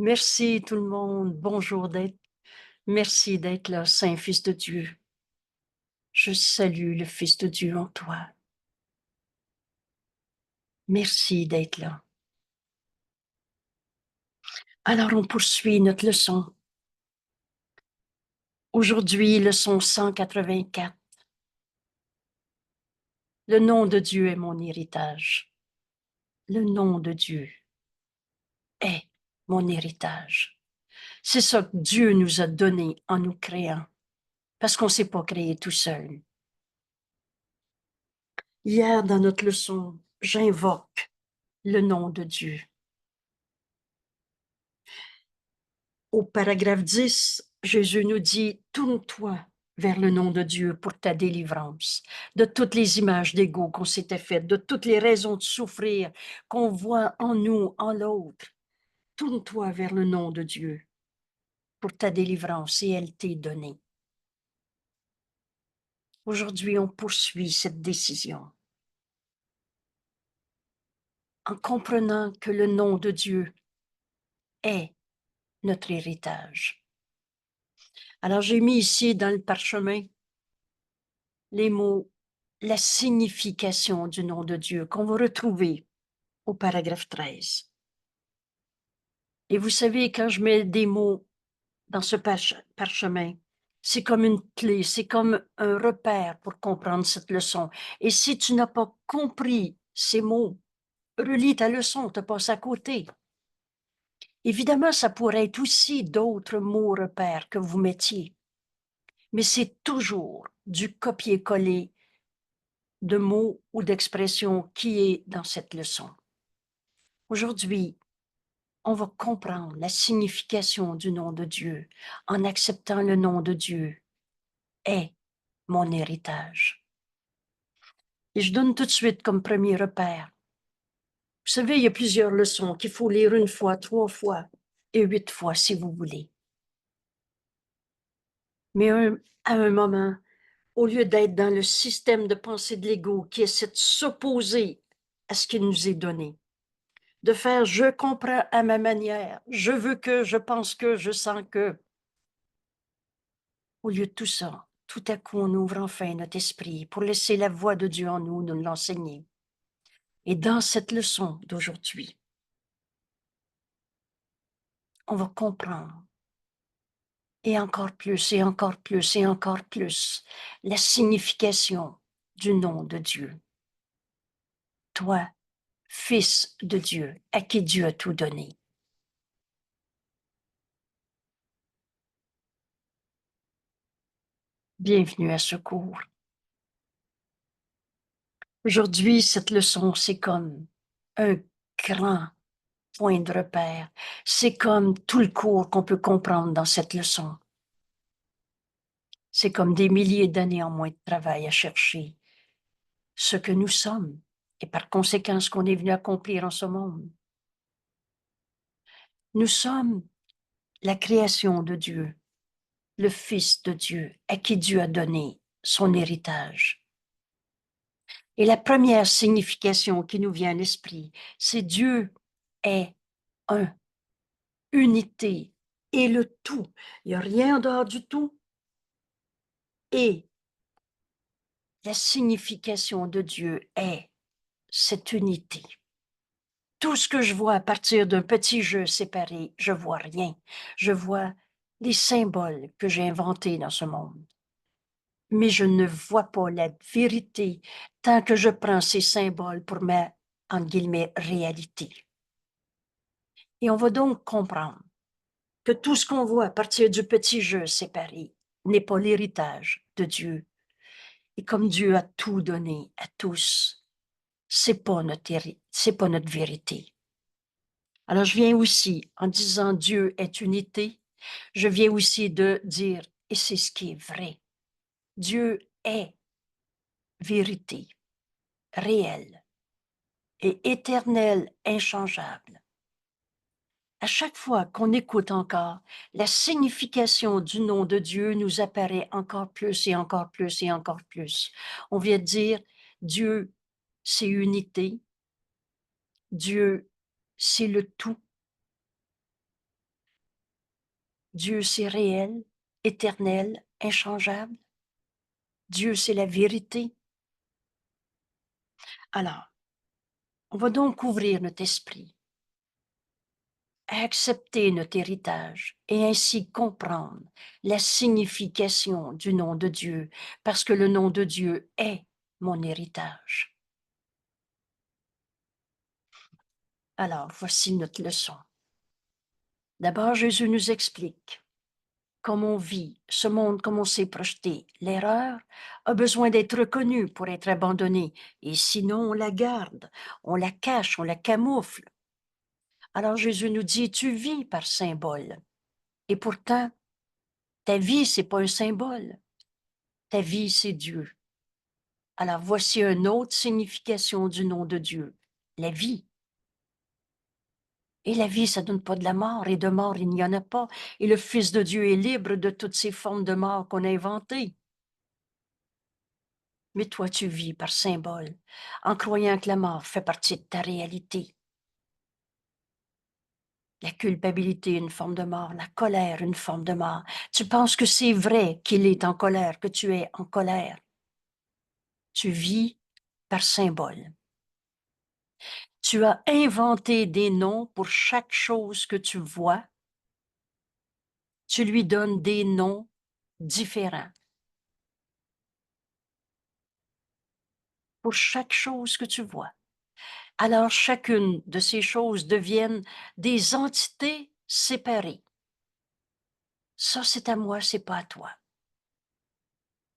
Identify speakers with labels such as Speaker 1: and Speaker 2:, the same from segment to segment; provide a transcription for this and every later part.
Speaker 1: Merci tout le monde. Merci d'être là, Saint Fils de Dieu. Je salue le Fils de Dieu en toi. Merci d'être là. Alors, on poursuit notre leçon. Aujourd'hui, leçon 184. Le nom de Dieu est mon héritage. Le nom de Dieu est mon héritage. C'est ça que Dieu nous a donné en nous créant, parce qu'on ne s'est pas créé tout seul. Hier, dans notre leçon, j'invoque le nom de Dieu. Au paragraphe 10, Jésus nous dit, tourne-toi vers le nom de Dieu pour ta délivrance, de toutes les images d'ego qu'on s'était faites, de toutes les raisons de souffrir qu'on voit en nous, en l'autre. Tourne-toi vers le nom de Dieu pour ta délivrance et elle t'est donnée. Aujourd'hui, on poursuit cette décision en comprenant que le nom de Dieu est notre héritage. Alors, j'ai mis ici dans le parchemin les mots, la signification du nom de Dieu qu'on va retrouver au paragraphe 13. Et vous savez, quand je mets des mots dans ce parchemin, c'est comme une clé, c'est comme un repère pour comprendre cette leçon. Et si tu n'as pas compris ces mots, relis ta leçon, te passe à côté. Évidemment, ça pourrait être aussi d'autres mots repères que vous mettiez, mais c'est toujours du copier-coller de mots ou d'expressions qui est dans cette leçon. Aujourd'hui, on va comprendre la signification du nom de Dieu en acceptant le nom de Dieu est mon héritage. Et je donne tout de suite comme premier repère. Vous savez, il y a plusieurs leçons qu'il faut lire une fois, 3 fois et 8 fois si vous voulez. Mais à un moment, au lieu d'être dans le système de pensée de l'ego qui essaie de s'opposer à ce qui nous est donné, de faire je comprends à ma manière, je veux que, je pense que, je sens que. Au lieu de tout ça, tout à coup, on ouvre enfin notre esprit pour laisser la voix de Dieu en nous nous l'enseigner. Et dans cette leçon d'aujourd'hui, on va comprendre et encore plus et encore plus et encore plus la signification du nom de Dieu. Toi, Fils de Dieu, à qui Dieu a tout donné. Bienvenue à ce cours. Aujourd'hui, cette leçon, c'est comme un grand point de repère. C'est comme tout le cours qu'on peut comprendre dans cette leçon. C'est comme des milliers d'années en moins de travail à chercher ce que nous sommes et par conséquent ce qu'on est venu accomplir en ce monde. Nous sommes la création de Dieu, le Fils de Dieu, à qui Dieu a donné son héritage. Et la première signification qui nous vient à l'esprit, c'est Dieu est un, unité et le tout. Il n'y a rien en dehors du tout. Et la signification de Dieu est cette unité. Tout ce que je vois à partir d'un petit jeu séparé, je vois rien. Je vois les symboles que j'ai inventés dans ce monde. Mais je ne vois pas la vérité tant que je prends ces symboles pour ma, entre guillemets, réalité. Et on va donc comprendre que tout ce qu'on voit à partir du petit jeu séparé n'est pas l'héritage de Dieu. Et comme Dieu a tout donné à tous, c'est pas notre vérité. Alors, je viens aussi, en disant Dieu est unité, je viens aussi de dire, et c'est ce qui est vrai, Dieu est vérité, réelle et éternelle, inchangeable. À chaque fois qu'on écoute encore, la signification du nom de Dieu nous apparaît encore plus et encore plus et encore plus. On vient de dire, Dieu, c'est unité, Dieu, c'est le tout, Dieu, c'est réel, éternel, inchangeable. Dieu, c'est la vérité. Alors, on va donc ouvrir notre esprit à accepter notre héritage et ainsi comprendre la signification du nom de Dieu, parce que le nom de Dieu est mon héritage. Alors, voici notre leçon. D'abord, Jésus nous explique comment on vit ce monde, comment on s'est projeté. L'erreur a besoin d'être reconnue pour être abandonnée, et sinon on la garde, on la cache, on la camoufle. Alors Jésus nous dit, tu vis par symbole, et pourtant, ta vie, c'est pas un symbole. Ta vie, c'est Dieu. Alors voici une autre signification du nom de Dieu, la vie. Et la vie, ça donne pas de la mort, et de mort, il n'y en a pas. Et le Fils de Dieu est libre de toutes ces formes de mort qu'on a inventées. Mais toi, tu vis par symbole, en croyant que la mort fait partie de ta réalité. La culpabilité, une forme de mort, la colère, une forme de mort. Tu penses que c'est vrai qu'il est en colère, que tu es en colère. Tu vis par symbole. Tu as inventé des noms pour chaque chose que tu vois. Tu lui donnes des noms différents. Pour chaque chose que tu vois. Alors chacune de ces choses deviennent des entités séparées. Ça, c'est à moi, c'est pas à toi.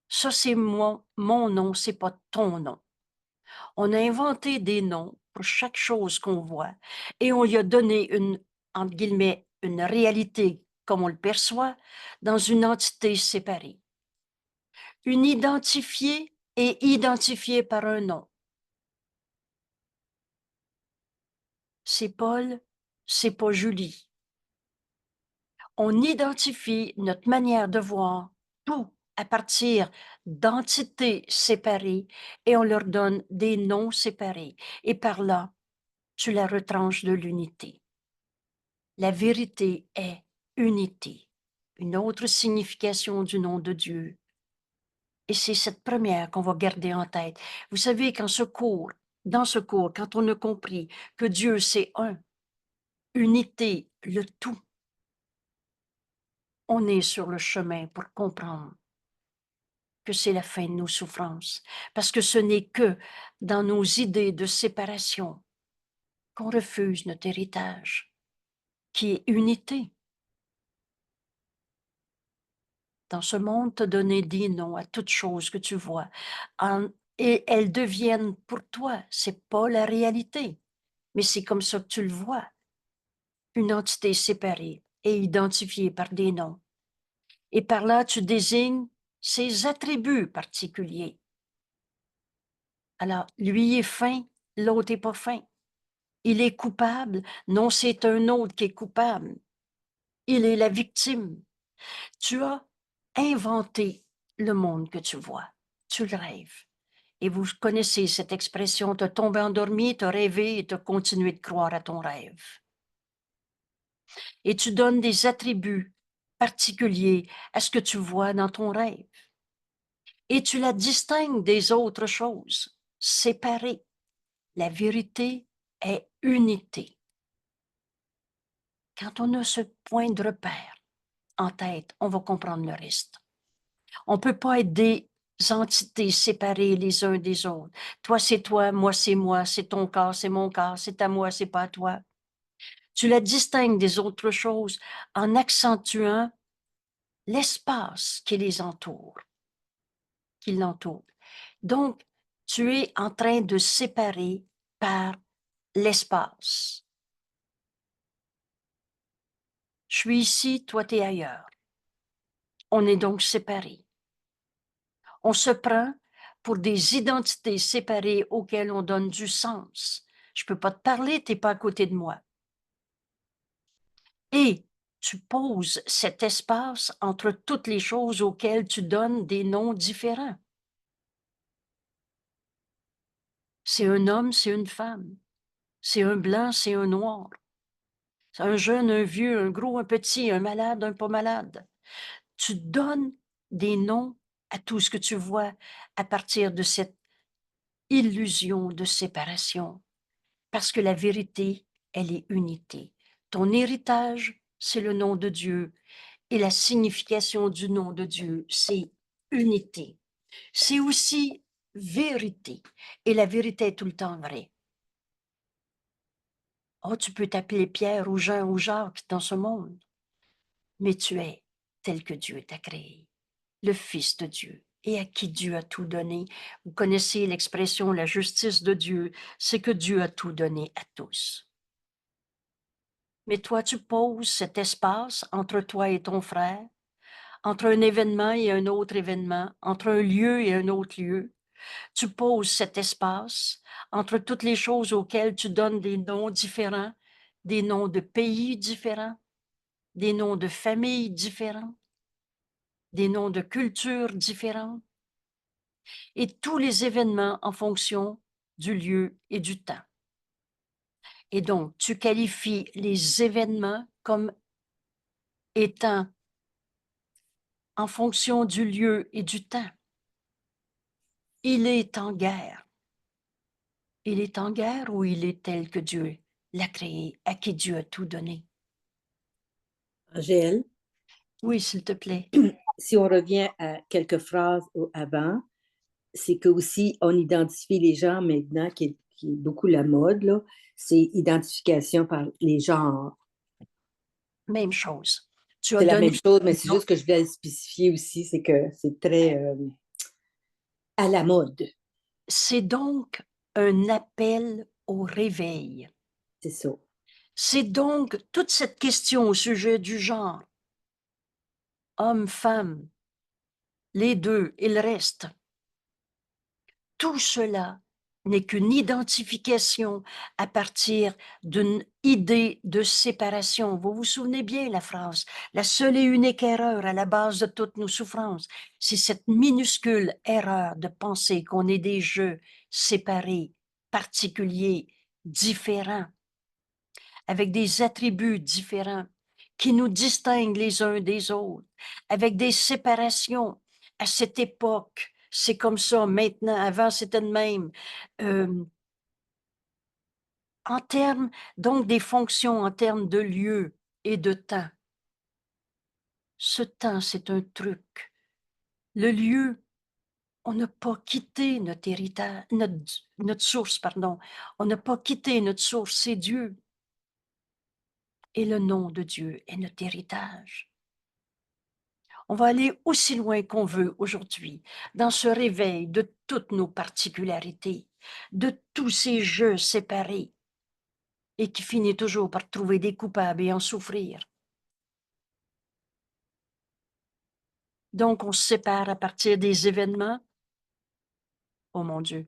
Speaker 1: Ça, c'est mon nom, c'est pas ton nom. On a inventé des noms pour chaque chose qu'on voit et on lui a donné une, entre guillemets, une réalité comme on le perçoit dans une entité séparée. Une identifiée et identifiée par un nom. C'est Paul, c'est pas Julie. On identifie notre manière de voir tout à partir d'entités séparées et on leur donne des noms séparés. Et par là, tu la retranches de l'unité. La vérité est unité, une autre signification du nom de Dieu. Et c'est cette première qu'on va garder en tête. Vous savez, dans ce cours, quand on a compris que Dieu c'est un, unité, le tout, on est sur le chemin pour comprendre que c'est la fin de nos souffrances, parce que ce n'est que dans nos idées de séparation qu'on refuse notre héritage, qui est unité. Dans ce monde, te donner des noms à toutes choses que tu vois, et elles deviennent pour toi, c'est pas la réalité, mais c'est comme ça que tu le vois, une entité séparée et identifiée par des noms. Et par là, tu désignes ses attributs particuliers. Alors, lui est fin, l'autre est pas fin. Il est coupable, non, c'est un autre qui est coupable. Il est la victime. Tu as inventé le monde que tu vois. Tu le rêves. Et vous connaissez cette expression, te tomber endormi, te rêver et te continuer de croire à ton rêve. Et tu donnes des attributs particuliers à ce que tu vois dans ton rêve. Et tu la distingues des autres choses, séparées. La vérité est unité. Quand on a ce point de repère en tête, on va comprendre le reste. On ne peut pas être des entités séparées les uns des autres. Toi, c'est toi, moi, c'est ton corps, c'est mon corps, c'est à moi, c'est pas à toi. Tu la distingues des autres choses en accentuant l'espace qui les entoure, qui l'entoure. Donc, tu es en train de séparer par l'espace. Je suis ici, toi, tu es ailleurs. On est donc séparés. On se prend pour des identités séparées auxquelles on donne du sens. Je peux pas te parler, t'es pas à côté de moi. Et tu poses cet espace entre toutes les choses auxquelles tu donnes des noms différents. C'est un homme, c'est une femme. C'est un blanc, c'est un noir. Un jeune, un vieux, un gros, un petit, un malade, un pas malade. Tu donnes des noms à tout ce que tu vois à partir de cette illusion de séparation. Parce que la vérité, elle est unité. Ton héritage, c'est le nom de Dieu. Et la signification du nom de Dieu, c'est unité. C'est aussi vérité. Et la vérité est tout le temps vraie. Oh, tu peux t'appeler Pierre ou Jean ou Jacques dans ce monde, mais tu es tel que Dieu t'a créé, le Fils de Dieu, et à qui Dieu a tout donné. Vous connaissez l'expression la justice de Dieu, c'est que Dieu a tout donné à tous. Mais toi, tu poses cet espace entre toi et ton frère, entre un événement et un autre événement, entre un lieu et un autre lieu. Tu poses cet espace entre toutes les choses auxquelles tu donnes des noms différents, des noms de pays différents, des noms de familles différents, des noms de cultures différentes, et tous les événements en fonction du lieu et du temps. Et donc, tu qualifies les événements comme étant en fonction du lieu et du temps. Il est en guerre. Il est en guerre ou il est tel que Dieu l'a créé, à qui Dieu a tout donné?
Speaker 2: Angèle,
Speaker 1: Oui, s'il te plaît.
Speaker 2: si on revient à quelques phrases avant, c'est que aussi on identifie les gens maintenant, qui est beaucoup la mode, là, c'est identification par les genres.
Speaker 1: Même chose. Tu as
Speaker 2: C'est la
Speaker 1: donné
Speaker 2: même chose, mais
Speaker 1: un
Speaker 2: c'est
Speaker 1: nom.
Speaker 2: juste que je voulais le spécifier aussi, c'est que c'est très à la mode,
Speaker 1: C'est donc un appel au réveil.
Speaker 2: c'est ça.
Speaker 1: C'est donc toute cette question au sujet du genre, homme, femme, les deux et le reste. Tout cela n'est qu'une identification à partir d'une idée de séparation. Vous vous souvenez bien la phrase, la seule et unique erreur à la base de toutes nos souffrances, c'est cette minuscule erreur de penser qu'on est des jeux séparés, particuliers, différents, avec des attributs différents qui nous distinguent les uns des autres, avec des séparations. À cette époque, c'est comme ça maintenant, avant c'était de même. Euh, en termes, donc des fonctions en termes de lieu et de temps. Ce temps, c'est un truc. Le lieu, on n'a pas quitté notre héritage, notre source, pardon. On n'a pas quitté notre source, c'est Dieu. Et le nom de Dieu est notre héritage. On va aller aussi loin qu'on veut aujourd'hui, dans ce réveil de toutes nos particularités, de tous ces jeux séparés, et qui finit toujours par trouver des coupables et en souffrir. Donc, on se sépare à partir des événements. Oh mon Dieu,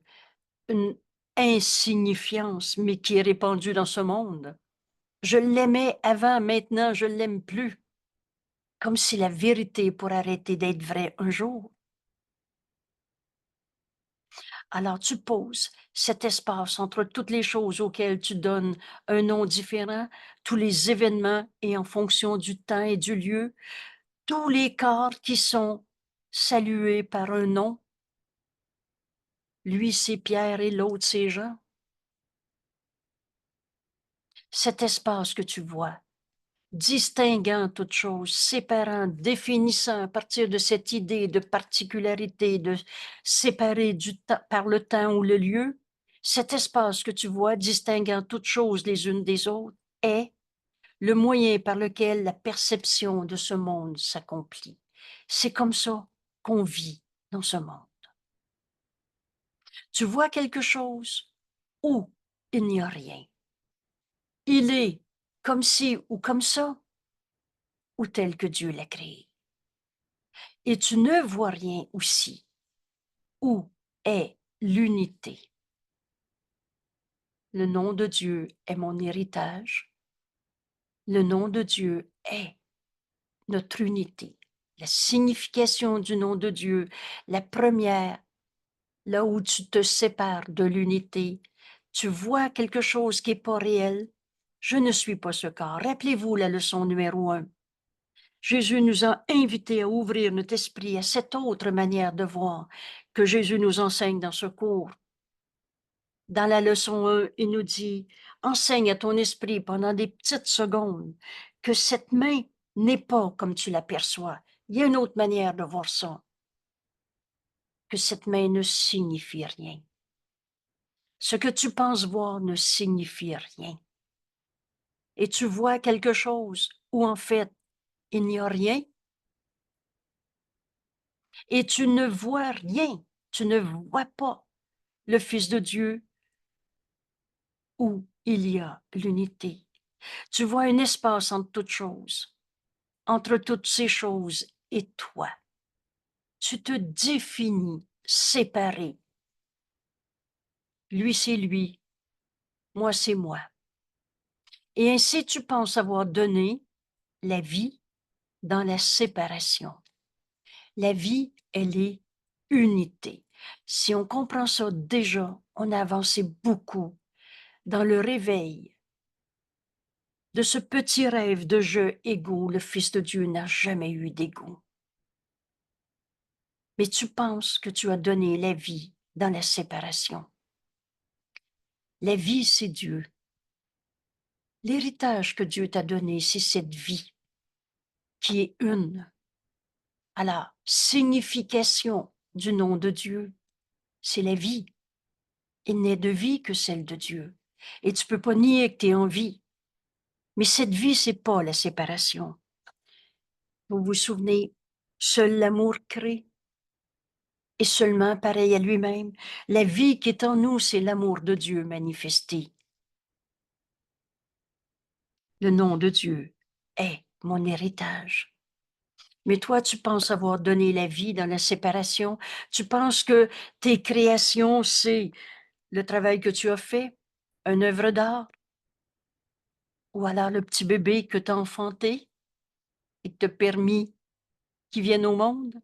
Speaker 1: une insignifiance, mais qui est répandue dans ce monde. Je l'aimais avant, maintenant je ne l'aime plus. Comme si la vérité pourrait arrêter d'être vraie un jour. Alors tu poses cet espace entre toutes les choses auxquelles tu donnes un nom différent, tous les événements et en fonction du temps et du lieu, tous les corps qui sont salués par un nom. Lui, c'est Pierre et l'autre, c'est Jean. Cet espace que tu vois, distinguant toutes choses, séparant, définissant à partir de cette idée de particularité, de séparer du temps, par le temps ou le lieu, cet espace que tu vois, distinguant toutes choses les unes des autres, est le moyen par lequel la perception de ce monde s'accomplit. C'est comme ça qu'on vit dans ce monde. Tu vois quelque chose ou il n'y a rien. Il est comme ci ou comme ça, ou tel que Dieu l'a créé. Et tu ne vois rien aussi, où est l'unité. Le nom de Dieu est mon héritage. Le nom de Dieu est notre unité. La signification du nom de Dieu, la première, là où tu te sépares de l'unité, tu vois quelque chose qui n'est pas réel. Je ne suis pas ce corps. Rappelez-vous la leçon numéro 1. Jésus nous a invités à ouvrir notre esprit à cette autre manière de voir que Jésus nous enseigne dans ce cours. Dans la leçon 1, il nous dit, enseigne à ton esprit pendant des petites secondes que cette main n'est pas comme tu l'aperçois. Il y a une autre manière de voir ça. Que cette main ne signifie rien. Ce que tu penses voir ne signifie rien. Et tu vois quelque chose où en fait, il n'y a rien. Et tu ne vois rien. Tu ne vois pas le Fils de Dieu où il y a l'unité. Tu vois un espace entre toutes choses, entre toutes ces choses et toi. Tu te définis séparé. Lui, c'est lui. Moi, c'est moi. Et ainsi, tu penses avoir donné la vie dans la séparation. La vie, elle est unité. Si on comprend ça déjà, on a avancé beaucoup dans le réveil de ce petit rêve de jeu égaux. Le Fils de Dieu n'a jamais eu d'égaux. Mais tu penses que tu as donné la vie dans la séparation. La vie, c'est Dieu. L'héritage que Dieu t'a donné, c'est cette vie qui est une. À la signification du nom de Dieu, c'est la vie. Il n'est de vie que celle de Dieu. Et tu peux pas nier que tu es en vie. Mais cette vie, c'est pas la séparation. Vous vous souvenez, seul l'amour crée et seulement pareil à lui-même. La vie qui est en nous, c'est l'amour de Dieu manifesté. Le nom de Dieu est mon héritage. Mais toi, tu penses avoir donné la vie dans la séparation. Tu penses que tes créations, c'est le travail que tu as fait, une œuvre d'art, ou alors le petit bébé que tu as enfanté et que tu as permis qu'il vienne au monde.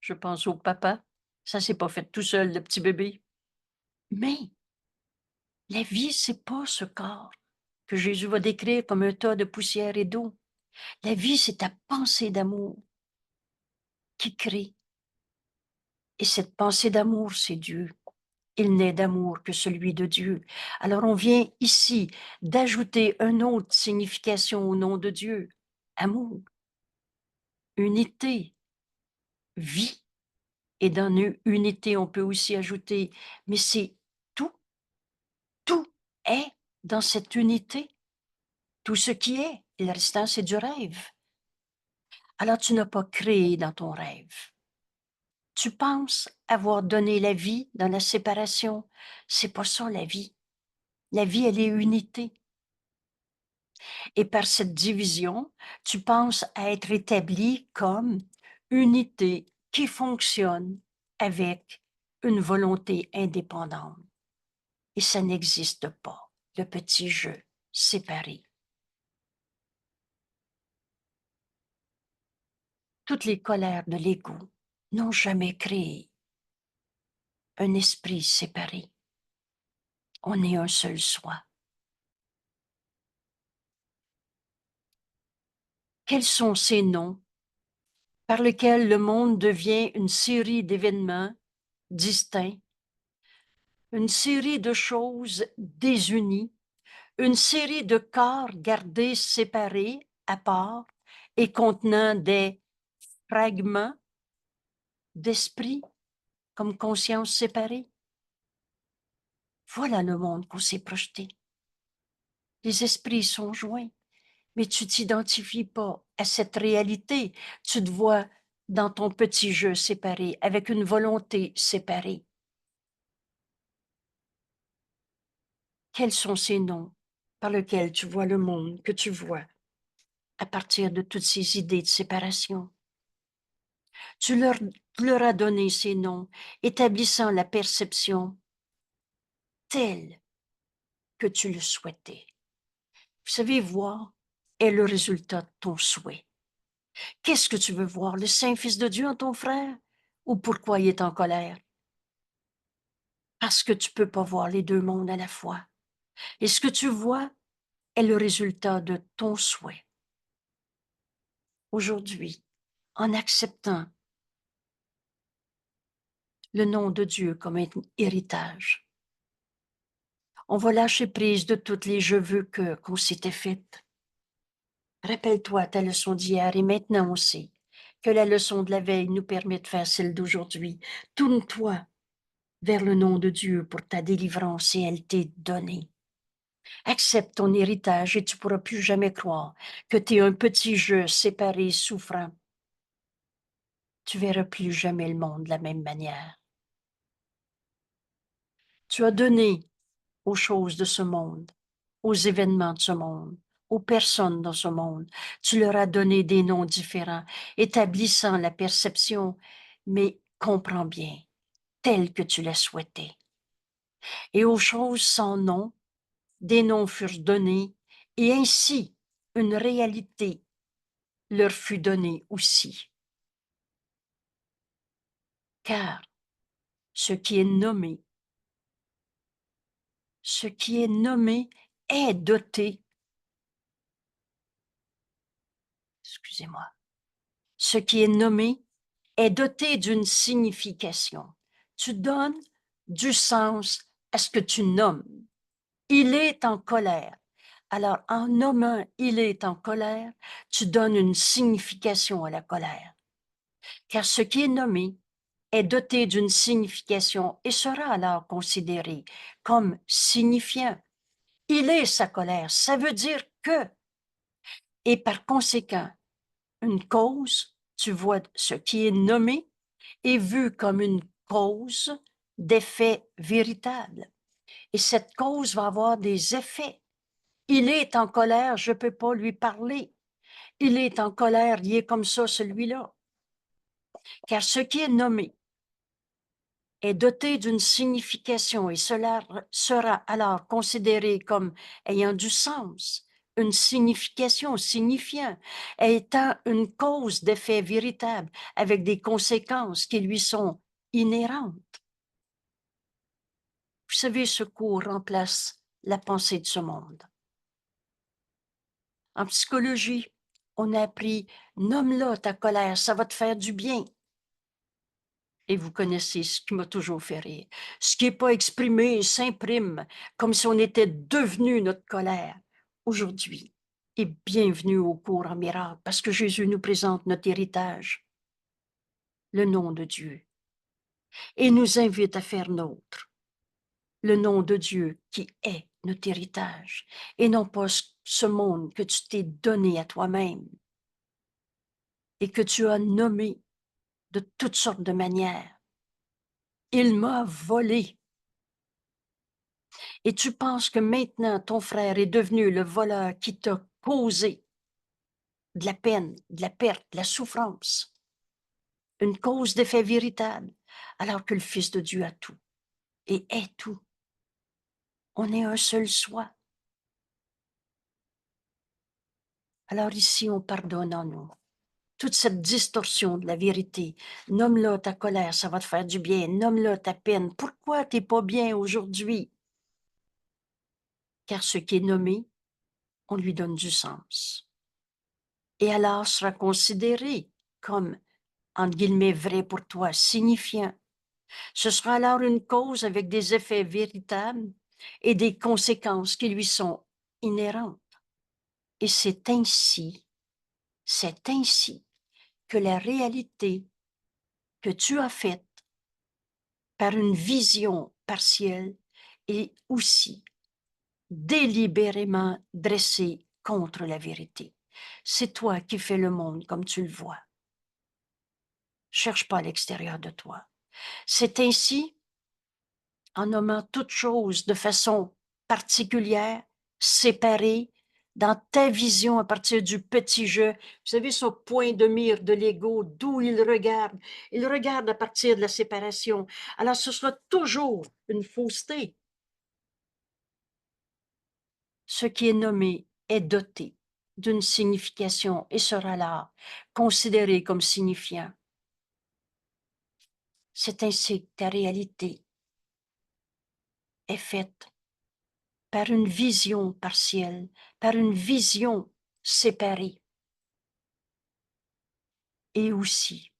Speaker 1: Je pense au papa. Ça s'est pas fait tout seul, le petit bébé. Mais la vie, c'est pas ce corps que Jésus va décrire comme un tas de poussière et d'eau. La vie, c'est ta pensée d'amour qui crée. Et cette pensée d'amour, c'est Dieu. Il n'est d'amour que celui de Dieu. Alors on vient ici d'ajouter une autre signification au nom de Dieu. Amour, unité, vie. Et dans une unité, on peut aussi ajouter, mais c'est tout, tout est dans cette unité. Tout ce qui est, et le restant, c'est du rêve. Alors tu n'as pas créé dans ton rêve. Tu penses avoir donné la vie dans la séparation. C'est pas ça la vie. La vie, elle est unité. Et par cette division, tu penses à être établi comme unité qui fonctionne avec une volonté indépendante. Et ça n'existe pas, le petit jeu séparé. Toutes les colères de l'ego n'ont jamais créé un esprit séparé. On est un seul soi. Quels sont ces noms par lesquels le monde devient une série d'événements distincts, une série de choses désunies, une série de corps gardés séparés, à part, et contenant des fragments d'esprit comme conscience séparée? Voilà le monde qu'on s'est projeté. Les esprits sont joints, mais tu t'identifies pas à cette réalité. Tu te vois dans ton petit jeu séparé, avec une volonté séparée. Quels sont ces noms par lesquels tu vois le monde que tu vois à partir de toutes ces idées de séparation? Tu leur as donné ces noms, établissant la perception telle que tu le souhaitais. Vous savez, voir est le résultat de ton souhait. Qu'est-ce que tu veux voir? Le Saint-Fils de Dieu en ton frère? Ou pourquoi il est en colère? Parce que tu peux pas voir les deux mondes à la fois. Et ce que tu vois est le résultat de ton souhait. Aujourd'hui, en acceptant le nom de Dieu comme un héritage, on va lâcher prise de toutes les je veux que qu'on s'était faites. Rappelle-toi ta leçon d'hier et maintenant aussi que la leçon de la veille nous permet de faire celle d'aujourd'hui. Tourne-toi vers le nom de Dieu pour ta délivrance et elle t'est donnée. Accepte ton héritage et tu pourras plus jamais croire que tu es un petit jeu séparé, souffrant. Tu verras plus jamais le monde de la même manière. Tu as donné aux choses de ce monde, aux événements de ce monde, aux personnes dans ce monde. Tu leur as donné des noms différents, établissant la perception, mais comprends bien, telle que tu l'as souhaité. Et aux choses sans nom, des noms furent donnés, et ainsi une réalité leur fut donnée aussi. Car ce qui est nommé est doté, excusez-moi, ce qui est nommé est doté d'une signification. Tu donnes du sens à ce que tu nommes. Il est en colère. Alors, en nommant il est en colère, tu donnes une signification à la colère. Car ce qui est nommé est doté d'une signification et sera alors considéré comme signifiant. Il est sa colère. Ça veut dire que, et par conséquent, une cause, tu vois ce qui est nommé, est vu comme une cause d'effet véritable. Et cette cause va avoir des effets. Il est en colère, je ne peux pas lui parler. Il est en colère, il est comme ça, celui-là. Car ce qui est nommé est doté d'une signification et cela sera alors considéré comme ayant du sens, une signification signifiant, étant une cause d'effet véritable avec des conséquences qui lui sont inhérentes. Vous savez, ce cours remplace la pensée de ce monde. En psychologie, on a appris, nomme-la ta colère, ça va te faire du bien. Et vous connaissez ce qui m'a toujours fait rire. Ce qui n'est pas exprimé s'imprime comme si on était devenu notre colère. Aujourd'hui, et bienvenue au cours en miracle, parce que Jésus nous présente notre héritage, le nom de Dieu, et nous invite à faire nôtre le nom de Dieu qui est notre héritage, et non pas ce monde que tu t'es donné à toi-même et que tu as nommé de toutes sortes de manières. Il m'a volé. Et tu penses que maintenant ton frère est devenu le voleur qui t'a causé de la peine, de la perte, de la souffrance, une cause d'effet véritable, alors que le Fils de Dieu a tout et est tout. On est un seul soi. Alors ici, on pardonne en nous toute cette distorsion de la vérité. Nomme-la ta colère, ça va te faire du bien. Nomme-la ta peine. Pourquoi tu n'es pas bien aujourd'hui? Car ce qui est nommé, on lui donne du sens. Et alors sera considéré comme, entre guillemets, vrai pour toi, signifiant. Ce sera alors une cause avec des effets véritables et des conséquences qui lui sont inhérentes. Et c'est ainsi que la réalité que tu as faite par une vision partielle est aussi délibérément dressée contre la vérité. C'est toi qui fais le monde comme tu le vois. Cherche pas à l'extérieur de toi. C'est ainsi, en nommant toute chose de façon particulière, séparée, dans ta vision à partir du petit jeu. Vous savez, son point de mire de l'ego, d'où il regarde à partir de la séparation. Alors, ce sera toujours une fausseté. Ce qui est nommé est doté d'une signification et sera là, considéré comme signifiant. C'est ainsi que ta réalité est faite par une vision partielle, par une vision séparée. Et aussi,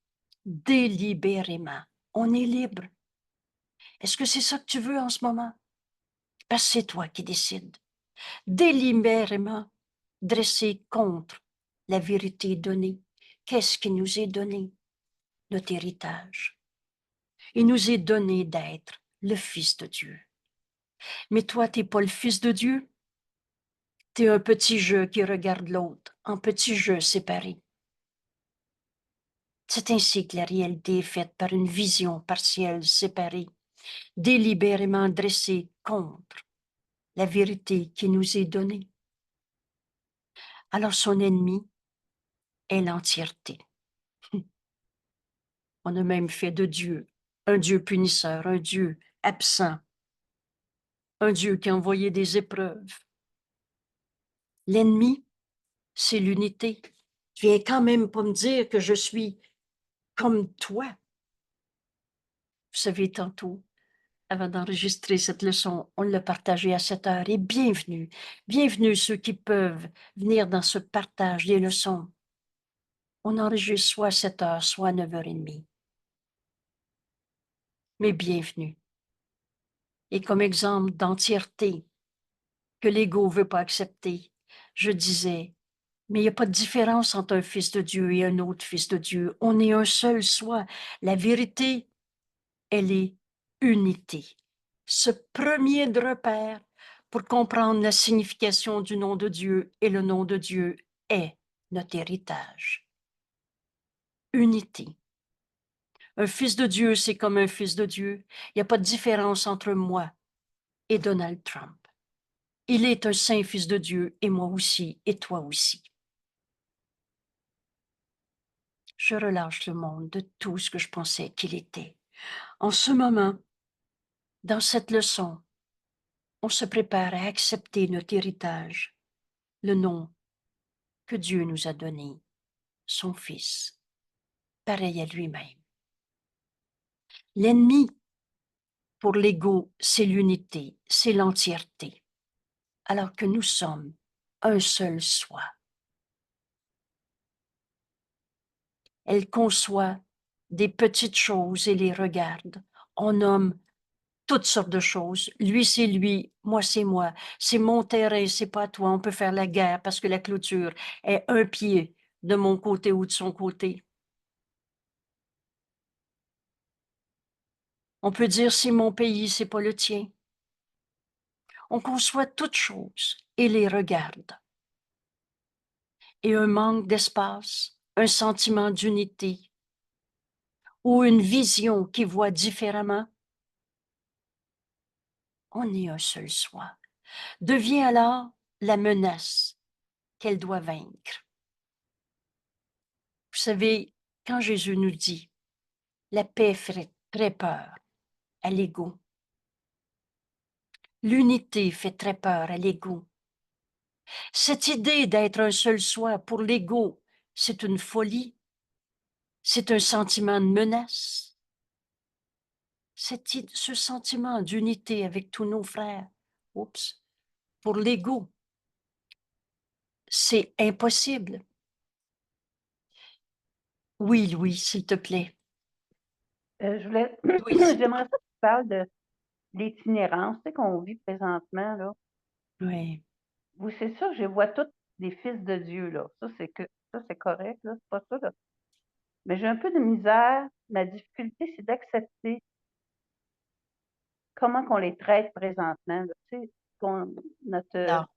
Speaker 1: délibérément, on est libre. Est-ce que c'est ça que tu veux en ce moment? Parce que c'est toi qui décides. Délibérément dressé contre la vérité donnée. Qu'est-ce qui nous est donné? Notre héritage. Il nous est donné d'être le Fils de Dieu. Mais toi, tu n'es pas le Fils de Dieu. Tu es un petit jeu qui regarde l'autre, en petit jeu séparé. C'est ainsi que la réalité est faite par une vision partielle séparée, délibérément dressée contre la vérité qui nous est donnée. Alors son ennemi est l'entièreté. On a même fait de Dieu un Dieu punisseur, un Dieu absent, un Dieu qui a envoyé des épreuves. L'ennemi, c'est l'unité. Tu viens quand même pas me dire que je suis comme toi. Vous savez, tantôt, avant d'enregistrer cette leçon, on l'a partagée à 7 heures. Et bienvenue, bienvenue ceux qui peuvent venir dans ce partage des leçons. On enregistre soit à 7 heures, soit à 9h30. Mais bienvenue. Et comme exemple d'entièreté que l'ego ne veut pas accepter, je disais, mais il n'y a pas de différence entre un fils de Dieu et un autre fils de Dieu. On est un seul soi. La vérité, elle est unité. Ce premier repère pour comprendre la signification du nom de Dieu, et le nom de Dieu est notre héritage. Unité. Un fils de Dieu, c'est comme un fils de Dieu. Il n'y a pas de différence entre moi et Donald Trump. Il est un saint fils de Dieu, et moi aussi, et toi aussi. Je relâche le monde de tout ce que je pensais qu'il était. En ce moment, dans cette leçon, on se prépare à accepter notre héritage, le nom que Dieu nous a donné, son Fils, pareil à lui-même. L'ennemi, pour l'ego, c'est l'unité, c'est l'entièreté, alors que nous sommes un seul soi. Elle conçoit des petites choses et les regarde. On nomme toutes sortes de choses. Lui, c'est lui, moi, c'est moi. C'est mon terrain, c'est pas toi. On peut faire la guerre parce que la clôture est un pied de mon côté ou de son côté. On peut dire c'est mon pays, c'est pas le tien. On conçoit toutes choses et les regarde. Et un manque d'espace, un sentiment d'unité ou une vision qui voit différemment, on est un seul soi, devient alors la menace qu'elle doit vaincre. Vous savez, quand Jésus nous dit « la paix fait très peur à l'ego », l'unité fait très peur à l'ego. Cette idée d'être un seul soi pour l'ego, c'est une folie, c'est un sentiment de menace. Ce sentiment d'unité avec tous nos frères, pour l'ego, c'est impossible. Oui, Louis, s'il te plaît. Oui,
Speaker 3: J'aimerais ça que tu parles de l'itinérance, tu sais, qu'on vit présentement, là.
Speaker 1: oui.
Speaker 3: Oui, c'est ça, je vois tous des fils de Dieu, là. Ça, c'est correct, là, c'est pas ça, là. Mais j'ai un peu de misère. Ma difficulté, c'est d'accepter comment qu'on les traite présentement, là. Tu sais,
Speaker 1: Alors,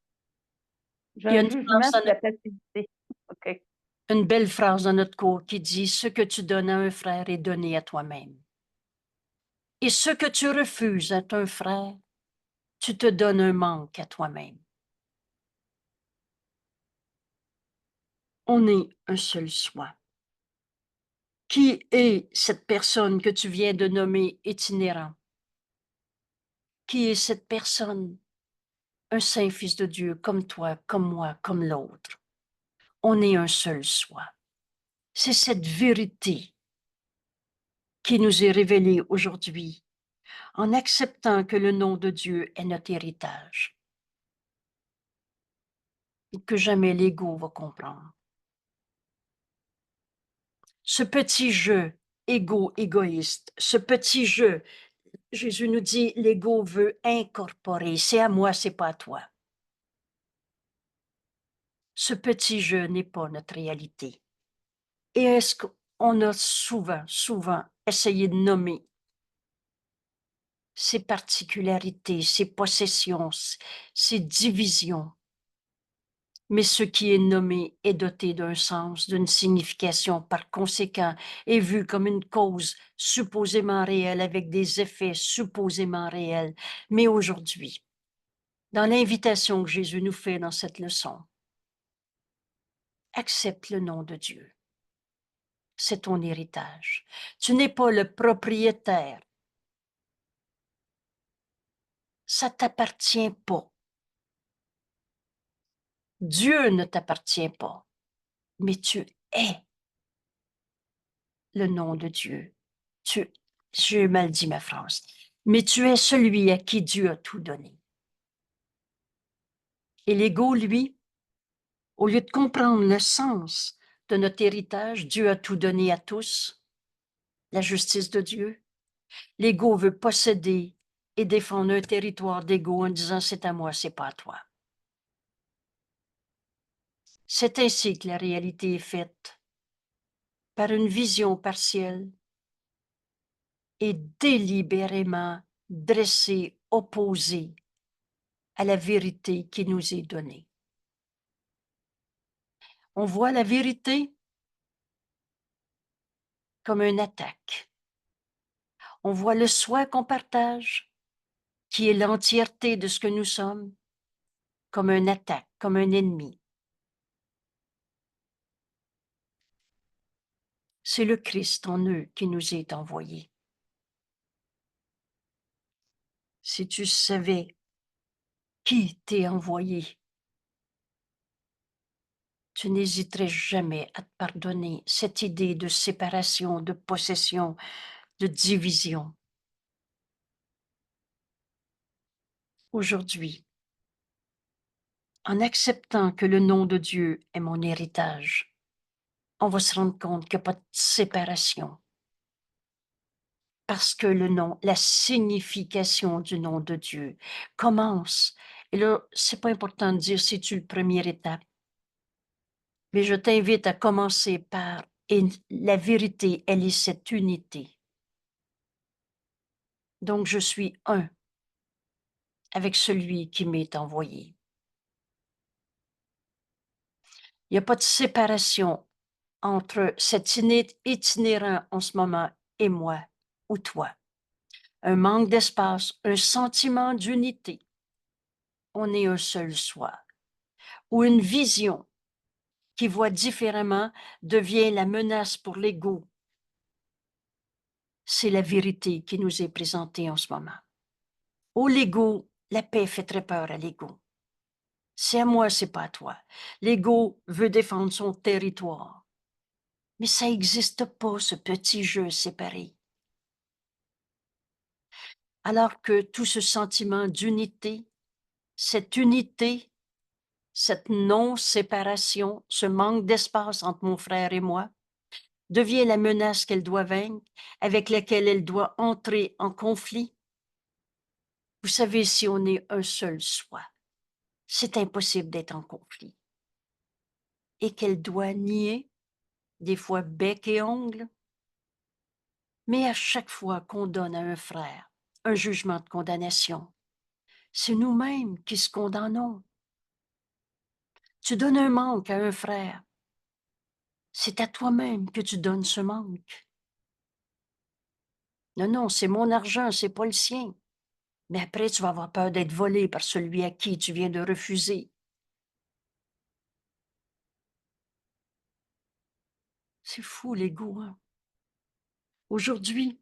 Speaker 3: j'ai
Speaker 1: il y a
Speaker 3: un jugement de la passivité. OK.
Speaker 1: une belle phrase dans notre cours qui dit « Ce que tu donnes à un frère est donné à toi-même. Et ce que tu refuses à ton frère, tu te donnes un manque à toi-même. » On est un seul soi. Qui est cette personne que tu viens de nommer itinérant? Qui est cette personne? Un saint fils de Dieu comme toi, comme moi, comme l'autre. On est un seul soi. C'est cette vérité qui nous est révélée aujourd'hui en acceptant que le nom de Dieu est notre héritage. que jamais l'ego va comprendre. Ce petit jeu égoïste, ce petit jeu, Jésus nous dit, l'ego veut incorporer, c'est à moi, c'est pas à toi. Ce petit jeu n'est pas notre réalité. Et est-ce qu'on a souvent essayé de nommer ses particularités, ses possessions, ses divisions. Mais ce qui est nommé est doté d'un sens, d'une signification, par conséquent, est vu comme une cause supposément réelle avec des effets supposément réels. Mais aujourd'hui, dans l'invitation que Jésus nous fait dans cette leçon, accepte le nom de Dieu. C'est ton héritage. Tu n'es pas le propriétaire. Ça t'appartient pas. Dieu ne t'appartient pas, mais tu es le nom de Dieu. J'ai mal dit ma phrase, mais tu es celui à qui Dieu a tout donné. Et l'ego, lui, au lieu de comprendre le sens de notre héritage, Dieu a tout donné à tous, la justice de Dieu. L'ego veut posséder et défendre un territoire d'ego en disant c'est à moi, c'est pas à toi. C'est ainsi que la réalité est faite, par une vision partielle et délibérément dressée, opposée à la vérité qui nous est donnée. On voit la vérité comme une attaque. On voit le soi qu'on partage, qui est l'entièreté de ce que nous sommes, comme une attaque, comme un ennemi. C'est le Christ en eux qui nous est envoyé. Si tu savais qui t'est envoyé, tu n'hésiterais jamais à te pardonner cette idée de séparation, de possession, de division. Aujourd'hui, en acceptant que le nom de Dieu est mon héritage, on va se rendre compte qu'il n'y a pas de séparation. Parce que le nom, la signification du nom de Dieu commence. Et là, c'est pas important de dire c'est-tu le première étape. Mais je t'invite à commencer par, et la vérité, elle est cette unité. Donc, je suis un avec celui qui m'est envoyé. Il n'y a pas de séparation entre cet itinérant en ce moment et moi ou toi. Un manque d'espace, un sentiment d'unité. On est un seul soi. Ou une vision qui voit différemment devient la menace pour l'ego. C'est la vérité qui nous est présentée en ce moment. Au l'ego, la paix fait très peur à l'ego. C'est à moi, c'est pas à toi. L'ego veut défendre son territoire. Mais ça n'existe pas, ce petit jeu séparé. Alors que tout ce sentiment d'unité, cette unité, cette non-séparation, ce manque d'espace entre mon frère et moi, devient la menace qu'elle doit vaincre, avec laquelle elle doit entrer en conflit. Vous savez, si on est un seul soi, c'est impossible d'être en conflit. Et qu'elle doit nier, des fois bec et ongle, mais à chaque fois qu'on donne à un frère un jugement de condamnation, c'est nous-mêmes qui se condamnons. Tu donnes un manque à un frère, c'est à toi-même que tu donnes ce manque. Non, c'est mon argent, c'est pas le sien. Mais après, tu vas avoir peur d'être volé par celui à qui tu viens de refuser. C'est fou, l'ego, hein? Aujourd'hui,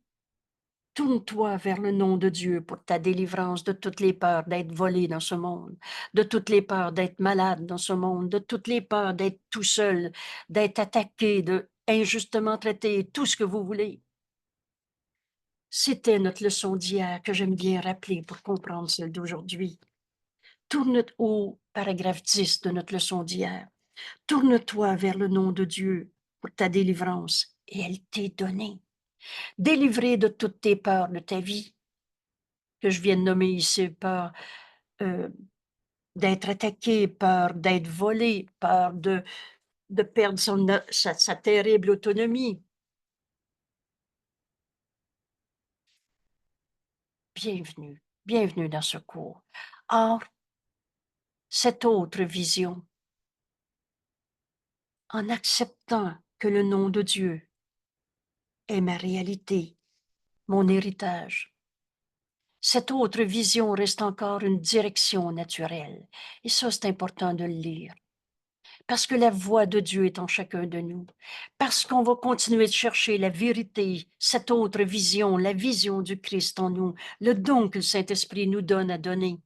Speaker 1: tourne-toi vers le nom de Dieu pour ta délivrance de toutes les peurs d'être volé dans ce monde, de toutes les peurs d'être malade dans ce monde, de toutes les peurs d'être tout seul, d'être attaqué, de injustement traité, tout ce que vous voulez. C'était notre leçon d'hier que j'aime bien rappeler pour comprendre celle d'aujourd'hui. Tourne au paragraphe 10 de notre leçon d'hier. Tourne-toi vers le nom de Dieu pour ta délivrance et elle t'est donnée. Délivré de toutes tes peurs de ta vie, que je viens de nommer ici, peur d'être attaqué, peur d'être volé, peur de perdre sa terrible autonomie. Bienvenue, bienvenue dans ce cours. Or, cette autre vision, en acceptant que le nom de Dieu est ma réalité, mon héritage, cette autre vision reste encore une direction naturelle. Et ça, c'est important de le lire. Parce que la voix de Dieu est en chacun de nous. Parce qu'on va continuer de chercher la vérité, cette autre vision, la vision du Christ en nous, le don que le Saint-Esprit nous donne à donner.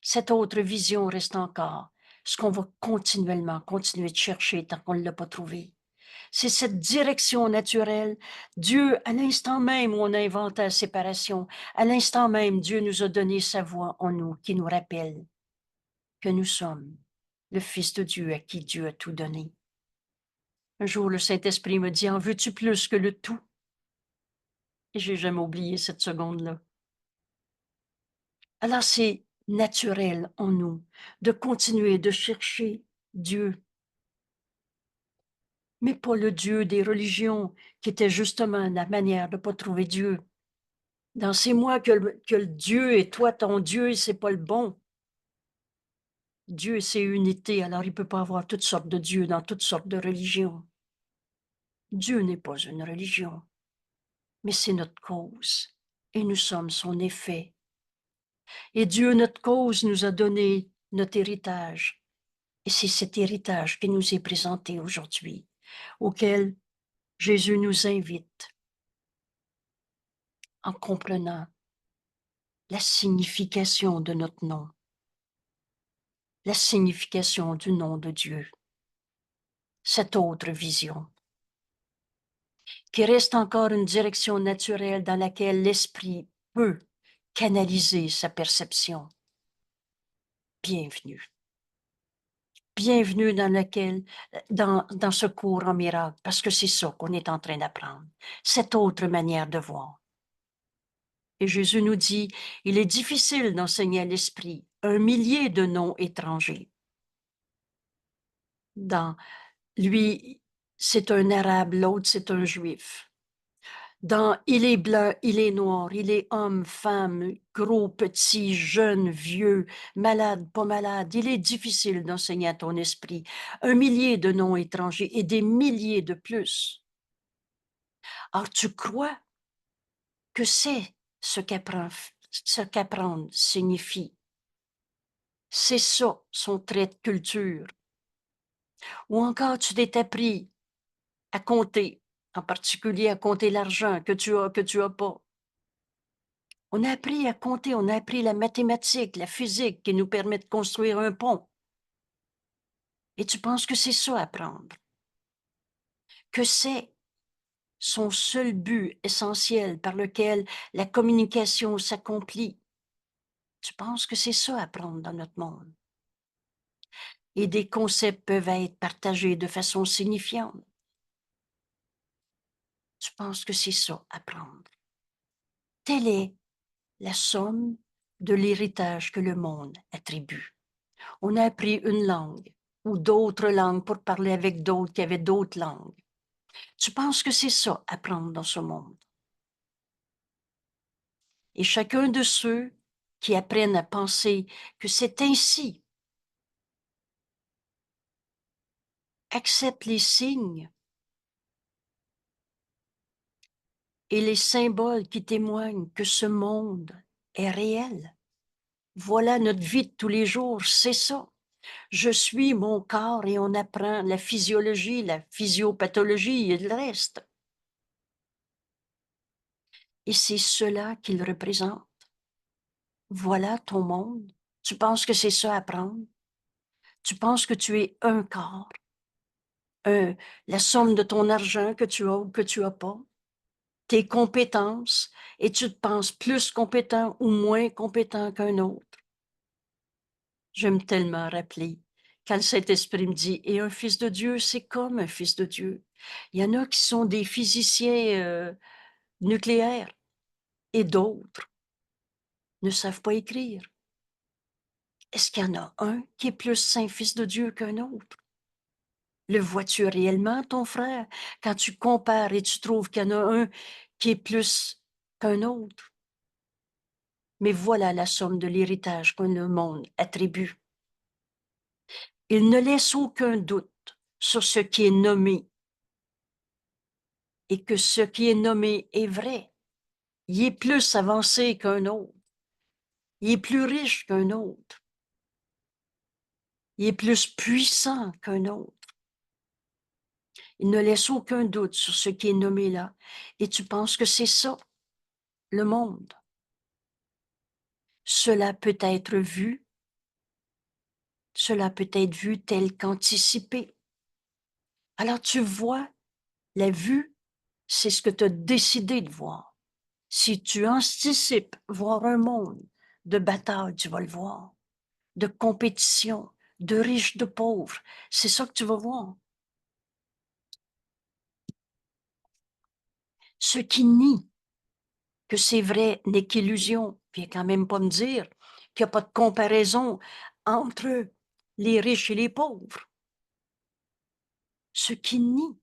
Speaker 1: Cette autre vision reste encore ce qu'on va continuer de chercher tant qu'on ne l'a pas trouvé. C'est cette direction naturelle. Dieu, à l'instant même où on a inventé la séparation, à l'instant même, Dieu nous a donné sa voix en nous qui nous rappelle que nous sommes le Fils de Dieu à qui Dieu a tout donné. Un jour, le Saint-Esprit me dit, en veux-tu plus que le tout? Et j'ai jamais oublié cette seconde-là. Alors, c'est naturel en nous de continuer de chercher Dieu, mais pas le Dieu des religions qui était justement la manière de ne pas trouver Dieu. Dans ces mois que le Dieu est toi, ton Dieu, c'est pas le bon. Dieu, c'est unité, alors il ne peut pas avoir toutes sortes de dieux dans toutes sortes de religions. Dieu n'est pas une religion, mais c'est notre cause, et nous sommes son effet. Et Dieu, notre cause, nous a donné notre héritage. Et c'est cet héritage qui nous est présenté aujourd'hui, auquel Jésus nous invite en comprenant la signification de notre nom, la signification du nom de Dieu, cette autre vision, qui reste encore une direction naturelle dans laquelle l'esprit peut canaliser sa perception. Bienvenue. Bienvenue dans ce cours en miracle, parce que c'est ça qu'on est en train d'apprendre, cette autre manière de voir. Et Jésus nous dit, il est difficile d'enseigner à l'esprit un millier de noms étrangers. Lui, c'est un arabe, l'autre, c'est un juif. Dans il est blanc, il est noir, il est homme, femme, gros, petit, jeune, vieux, malade, pas malade. Il est difficile d'enseigner à ton esprit un millier de noms étrangers et des milliers de plus. Alors, tu crois que c'est ce qu'apprendre signifie. C'est ça, son trait de culture. Ou encore, tu t'es appris à compter, en particulier à compter l'argent que tu as pas. On a appris à compter, on a appris la mathématique, la physique qui nous permet de construire un pont. Et tu penses que c'est ça apprendre? Que c'est son seul but essentiel par lequel la communication s'accomplit? Tu penses que c'est ça apprendre dans notre monde? Et des concepts peuvent être partagés de façon signifiante. Tu penses que c'est ça apprendre? Telle est la somme de l'héritage que le monde attribue. On a appris une langue ou d'autres langues pour parler avec d'autres qui avaient d'autres langues. Tu penses que c'est ça, apprendre dans ce monde? Et chacun de ceux qui apprennent à penser que c'est ainsi, accepte les signes et les symboles qui témoignent que ce monde est réel. Voilà notre vie de tous les jours, c'est ça. Je suis mon corps et on apprend la physiologie, la physiopathologie et le reste. Et c'est cela qu'il représente. Voilà ton monde. Tu penses que c'est ça apprendre? Tu penses que tu es un corps, la somme de ton argent que tu as ou que tu n'as pas, tes compétences, et tu te penses plus compétent ou moins compétent qu'un autre. J'aime tellement rappeler quand le Saint-Esprit me dit « Et un fils de Dieu, c'est comme un fils de Dieu. » Il y en a qui sont des physiciens nucléaires et d'autres ne savent pas écrire. Est-ce qu'il y en a un qui est plus saint fils de Dieu qu'un autre? Le vois-tu réellement, ton frère, quand tu compares et tu trouves qu'il y en a un qui est plus qu'un autre? Mais voilà la somme de l'héritage que le monde attribue. Il ne laisse aucun doute sur ce qui est nommé et que ce qui est nommé est vrai. Il est plus avancé qu'un autre. Il est plus riche qu'un autre. Il est plus puissant qu'un autre. Il ne laisse aucun doute sur ce qui est nommé là. Et tu penses que c'est ça, le monde. Cela peut être vu tel qu'anticipé. Alors tu vois, la vue, c'est ce que tu as décidé de voir. Si tu anticipes voir un monde de bataille, tu vas le voir, de compétition, de riches, de pauvres, c'est ça que tu vas voir. Ce qui nie que c'est vrai n'est qu'illusion, puis quand même pas me dire qu'il n'y a pas de comparaison entre les riches et les pauvres. Ce qui nie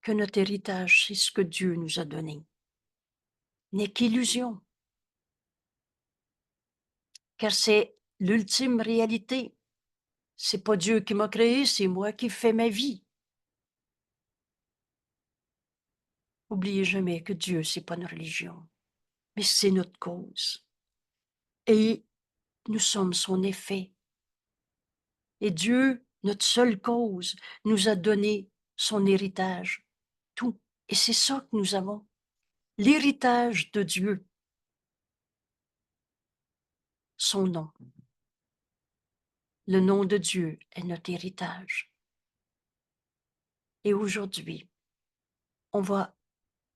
Speaker 1: que notre héritage, c'est ce que Dieu nous a donné, n'est qu'illusion, car c'est l'ultime réalité. C'est pas Dieu qui m'a créé, c'est moi qui fais ma vie. Oubliez jamais que Dieu, c'est pas une religion, mais c'est notre cause. Et nous sommes son effet. Et Dieu, notre seule cause, nous a donné son héritage, tout. Et c'est ça que nous avons, l'héritage de Dieu, son nom. Le nom de Dieu est notre héritage. Et aujourd'hui, on va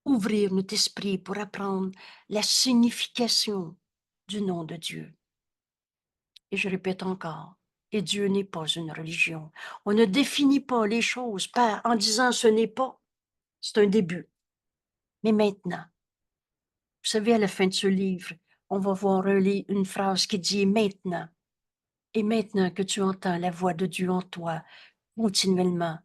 Speaker 1: ouvrir notre esprit pour apprendre la signification du nom de Dieu. Et je répète encore, et Dieu n'est pas une religion. On ne définit pas les choses en disant ce n'est pas, c'est un début. Mais maintenant, vous savez, à la fin de ce livre, on va voir une phrase qui dit « maintenant ». Et maintenant que tu entends la voix de Dieu en toi, continuellement,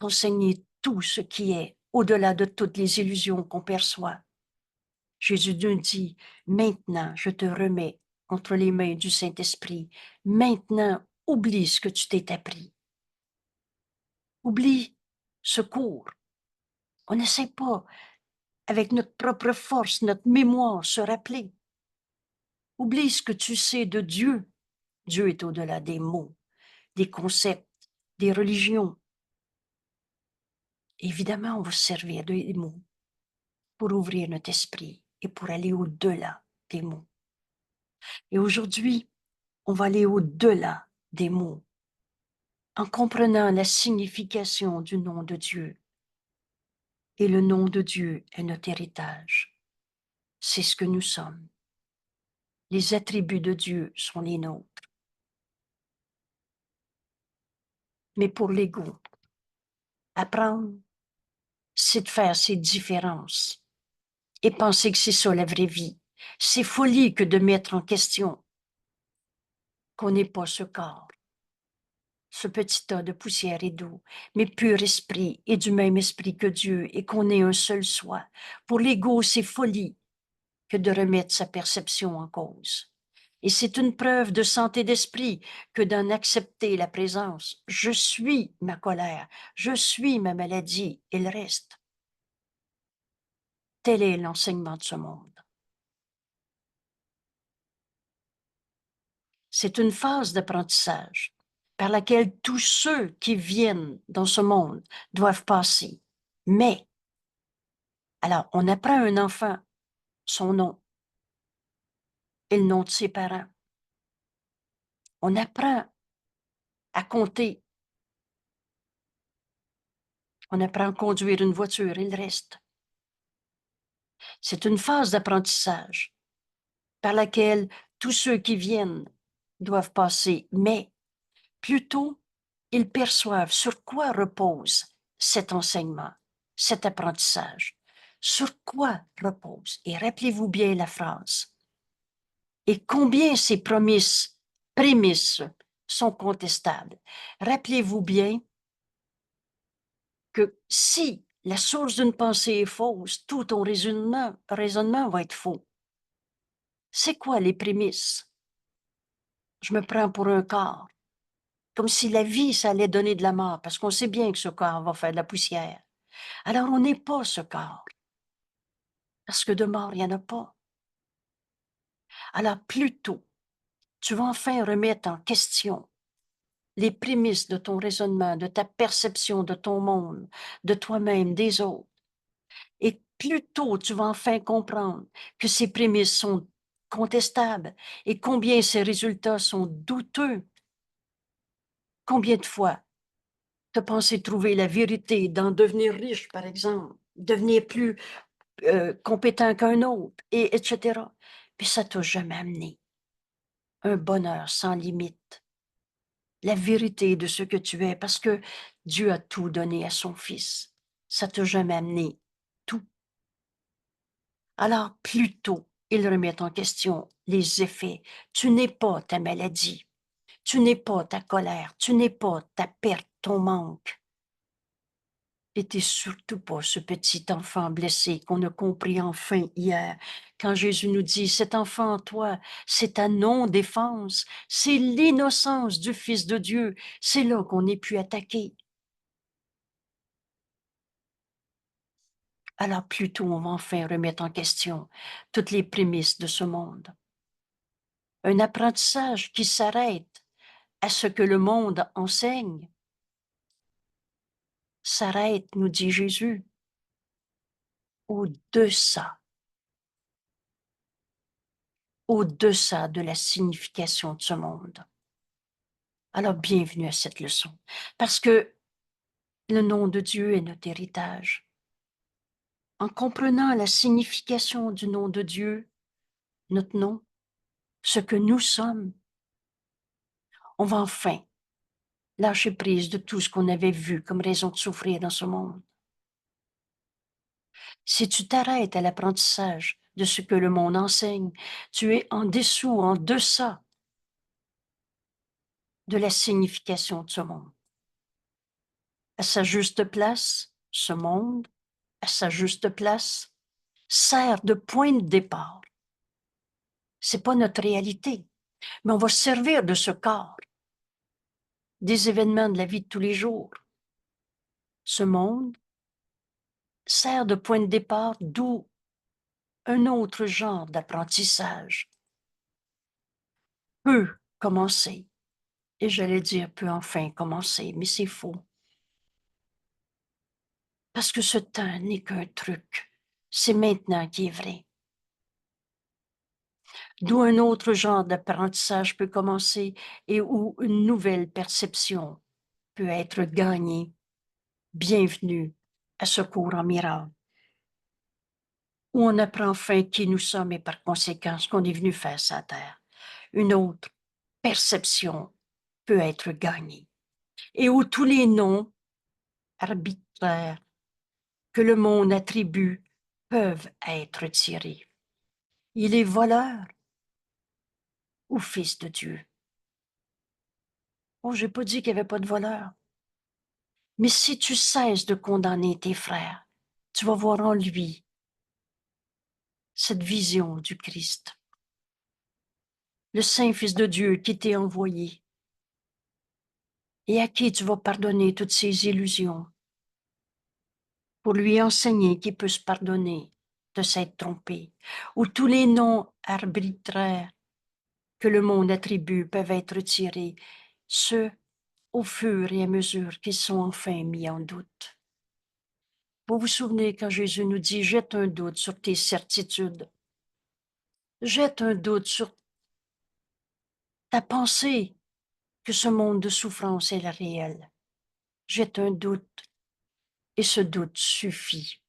Speaker 1: enseigner tout ce qui est au-delà de toutes les illusions qu'on perçoit. Jésus nous dit « Maintenant, je te remets entre les mains du Saint-Esprit. Maintenant, oublie ce que tu t'es appris. Oublie ce cours. On n'essaie pas, avec notre propre force, notre mémoire, se rappeler. Oublie ce que tu sais de Dieu. Dieu est au-delà des mots, des concepts, des religions. Évidemment, on va se servir des mots pour ouvrir notre esprit et pour aller au-delà des mots. Et aujourd'hui, on va aller au-delà des mots en comprenant la signification du nom de Dieu. Et le nom de Dieu est notre héritage. C'est ce que nous sommes. Les attributs de Dieu sont les nôtres. Mais pour l'ego, apprendre, c'est de faire ces différences et penser que c'est ça la vraie vie. C'est folie que de mettre en question qu'on n'est pas ce corps, ce petit tas de poussière et d'eau, mais pur esprit et du même esprit que Dieu et qu'on est un seul soi. Pour l'ego, c'est folie que de remettre sa perception en cause. Et c'est une preuve de santé d'esprit que d'en accepter la présence. Je suis ma colère, je suis ma maladie et le reste. Tel est l'enseignement de ce monde. C'est une phase d'apprentissage par laquelle tous ceux qui viennent dans ce monde doivent passer. Mais, alors, on apprend à un enfant son nom et le nom de ses parents. On apprend à compter. On apprend à conduire une voiture et le reste. C'est une phase d'apprentissage par laquelle tous ceux qui viennent doivent passer, mais plutôt ils perçoivent sur quoi repose cet enseignement, cet apprentissage. Sur quoi repose? Et rappelez-vous bien la phrase. Et combien ces prémices sont contestables. Rappelez-vous bien que si la source d'une pensée est fausse, tout ton raisonnement va être faux. C'est quoi les prémices? Je me prends pour un corps, comme si la vie, ça allait donner de la mort, parce qu'on sait bien que ce corps va faire de la poussière. Alors, on n'est pas ce corps, parce que de mort, il n'y en a pas. Alors, plutôt, tu vas enfin remettre en question les prémices de ton raisonnement, de ta perception de ton monde, de toi-même, des autres. Et plus tôt tu vas enfin comprendre que ces prémices sont contestables et combien ces résultats sont douteux. Combien de fois tu as pensé trouver la vérité, d'en devenir riche, par exemple, devenir plus compétent qu'un autre, et etc. Puis ça t'a jamais amené un bonheur sans limite, la vérité de ce que tu es, parce que Dieu a tout donné à son Fils. Ça t'a jamais amené tout. Alors, plutôt, ils remettent en question les effets. Tu n'es pas ta maladie, tu n'es pas ta colère, tu n'es pas ta perte, ton manque. Et tu n'es surtout pas ce petit enfant blessé qu'on a compris enfin hier, quand Jésus nous dit, cet enfant en toi, c'est ta non-défense, c'est l'innocence du Fils de Dieu, c'est là qu'on est pu attaquer. Alors plutôt on va enfin remettre en question toutes les prémices de ce monde. Un apprentissage qui s'arrête à ce que le monde enseigne, s'arrête, nous dit Jésus, au-deçà, au-deçà de la signification de ce monde. Alors bienvenue à cette leçon, parce que le nom de Dieu est notre héritage. En comprenant la signification du nom de Dieu, notre nom, ce que nous sommes, on va enfin lâcher prise de tout ce qu'on avait vu comme raison de souffrir dans ce monde. Si tu t'arrêtes à l'apprentissage de ce que le monde enseigne, tu es en dessous, en deçà de la signification de ce monde. À sa juste place, ce monde, à sa juste place, sert de point de départ. C'est pas notre réalité, mais on va se servir de ce corps, des événements de la vie de tous les jours. Ce monde sert de point de départ, d'où un autre genre d'apprentissage peut commencer. Et j'allais dire peut enfin commencer, mais c'est faux. Parce que ce temps n'est qu'un truc. C'est maintenant qui est vrai. D'où un autre genre d'apprentissage peut commencer et où une nouvelle perception peut être gagnée. Bienvenue à ce cours en miracle, où on apprend enfin qui nous sommes et par conséquent ce qu'on est venu faire sur la terre. Une autre perception peut être gagnée et où tous les noms arbitraires que le monde attribue peuvent être tirés. Il est voleur ou fils de Dieu. Oh, j'ai pas dit qu'il n'y avait pas de voleur. Mais si tu cesses de condamner tes frères, tu vas voir en lui cette vision du Christ, le Saint-Fils de Dieu qui t'est envoyé et à qui tu vas pardonner toutes ses illusions pour lui enseigner qu'il peut se pardonner de s'être trompé, où tous les noms arbitraires que le monde attribue peuvent être tirés, ce au fur et à mesure qu'ils sont enfin mis en doute. Vous vous souvenez quand Jésus nous dit « Jette un doute sur tes certitudes. Jette un doute sur ta pensée que ce monde de souffrance est le réel. Jette un doute et ce doute suffit.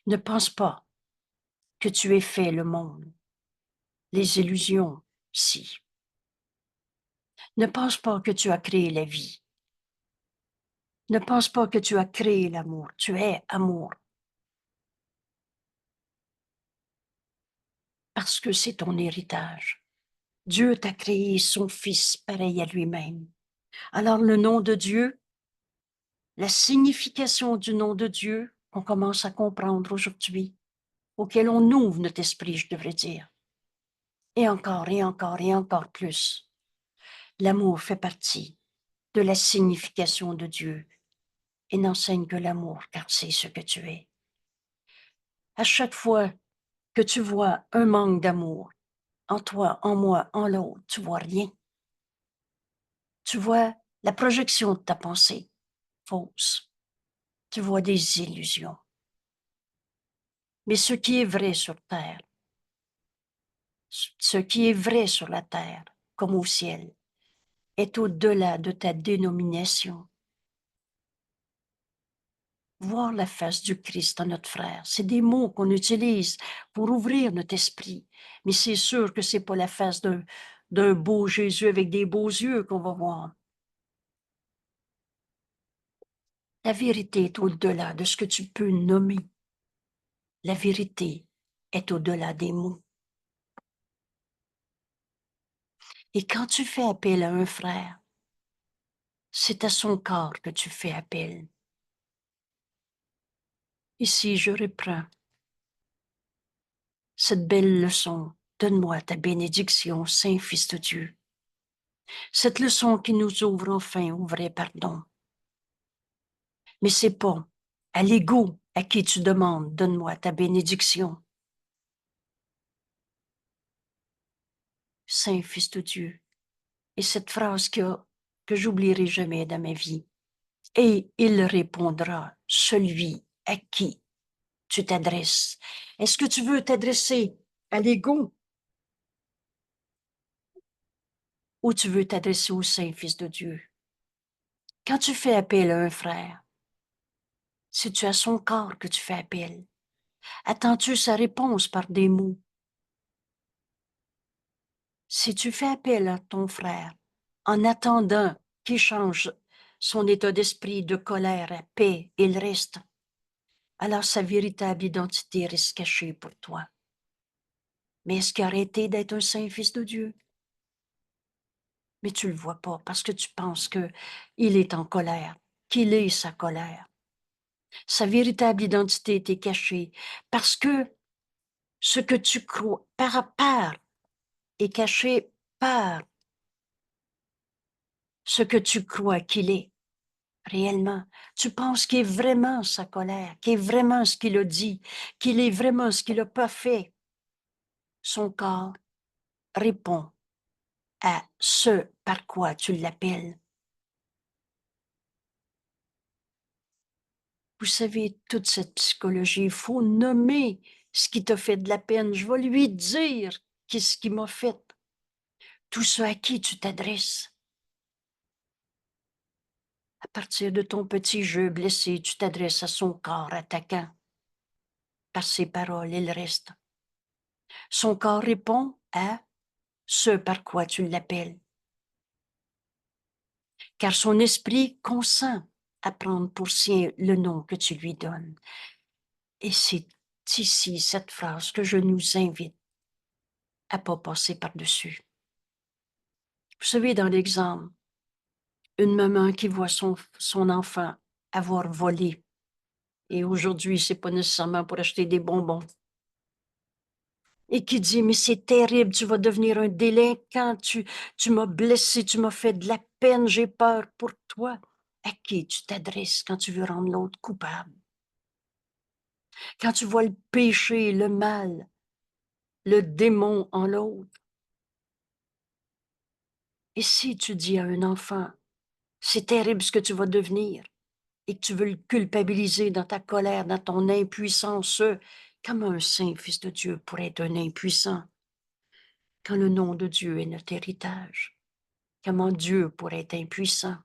Speaker 1: Ne pense pas que tu aies fait le monde. les illusions, si. Ne pense pas que tu as créé la vie. Ne pense pas que tu as créé l'amour. Tu es amour. Parce que c'est ton héritage. Dieu t'a créé son Fils pareil à lui-même. Alors le nom de Dieu, la signification du nom de Dieu, on commence à comprendre aujourd'hui, auquel on ouvre notre esprit, je devrais dire. Et encore, et encore, et encore plus. L'amour fait partie de la signification de Dieu et n'enseigne que l'amour, car c'est ce que tu es. À chaque fois que tu vois un manque d'amour, en toi, en moi, en l'autre, tu vois rien. Tu vois la projection de ta pensée fausse. Tu vois des illusions. Mais ce qui est vrai sur terre, ce qui est vrai sur la terre, comme au ciel, est au-delà de ta dénomination. Voir la face du Christ en notre frère, c'est des mots qu'on utilise pour ouvrir notre esprit. Mais c'est sûr que c'est pas la face d'un beau Jésus avec des beaux yeux qu'on va voir. La vérité est au-delà de ce que tu peux nommer. La vérité est au-delà des mots. Et quand tu fais appel à un frère, c'est à son corps que tu fais appel. Ici, je reprends cette belle leçon. Donne-moi ta bénédiction, Saint-Fils de Dieu. Cette leçon qui nous ouvre enfin au vrai pardon. Mais c'est pas à l'ego à qui tu demandes, donne-moi ta bénédiction. Saint-Fils de Dieu. Et cette phrase que j'oublierai jamais dans ma vie. Et il répondra, celui à qui tu t'adresses. Est-ce que tu veux t'adresser à l'ego ou tu veux t'adresser au Saint-Fils de Dieu? Quand tu fais appel à un frère, si tu as son corps que tu fais appel, attends-tu sa réponse par des mots? Si tu fais appel à ton frère en attendant qu'il change son état d'esprit de colère à paix, il reste, alors sa véritable identité reste cachée pour toi. Mais est-ce qu'il a arrêté d'être un saint fils de Dieu? Mais tu le vois pas parce que tu penses que il est en colère, qu'il est sa colère. Sa véritable identité est cachée parce que ce que tu crois par est caché par ce que tu crois qu'il est réellement. Tu penses qu'il est vraiment sa colère, qu'il est vraiment ce qu'il a dit, qu'il est vraiment ce qu'il n'a pas fait. Son corps répond à ce par quoi tu l'appelles. Vous savez, toute cette psychologie, il faut nommer ce qui t'a fait de la peine. Je vais lui dire qu'est-ce qui m'a fait. Tout ce à qui tu t'adresses. À partir de ton petit jeu blessé, tu t'adresses à son corps attaquant. Par ses paroles, il reste. Son corps répond à ce par quoi tu l'appelles. Car son esprit consent à prendre pour sien le nom que tu lui donnes. Et c'est ici cette phrase que je nous invite à ne pas passer par-dessus. Vous savez, dans l'exemple, une maman qui voit son enfant avoir volé, et aujourd'hui, c'est pas nécessairement pour acheter des bonbons, et qui dit, mais c'est terrible, tu vas devenir un délinquant, tu m'as blessé, tu m'as fait de la peine, j'ai peur pour toi. À qui tu t'adresses quand tu veux rendre l'autre coupable? Quand tu vois le péché, le mal, le démon en l'autre. Et si tu dis à un enfant, c'est terrible ce que tu vas devenir, et que tu veux le culpabiliser dans ta colère, dans ton impuissance, comment un saint fils de Dieu pourrait être un impuissant quand le nom de Dieu est notre héritage? Comment Dieu pourrait être impuissant?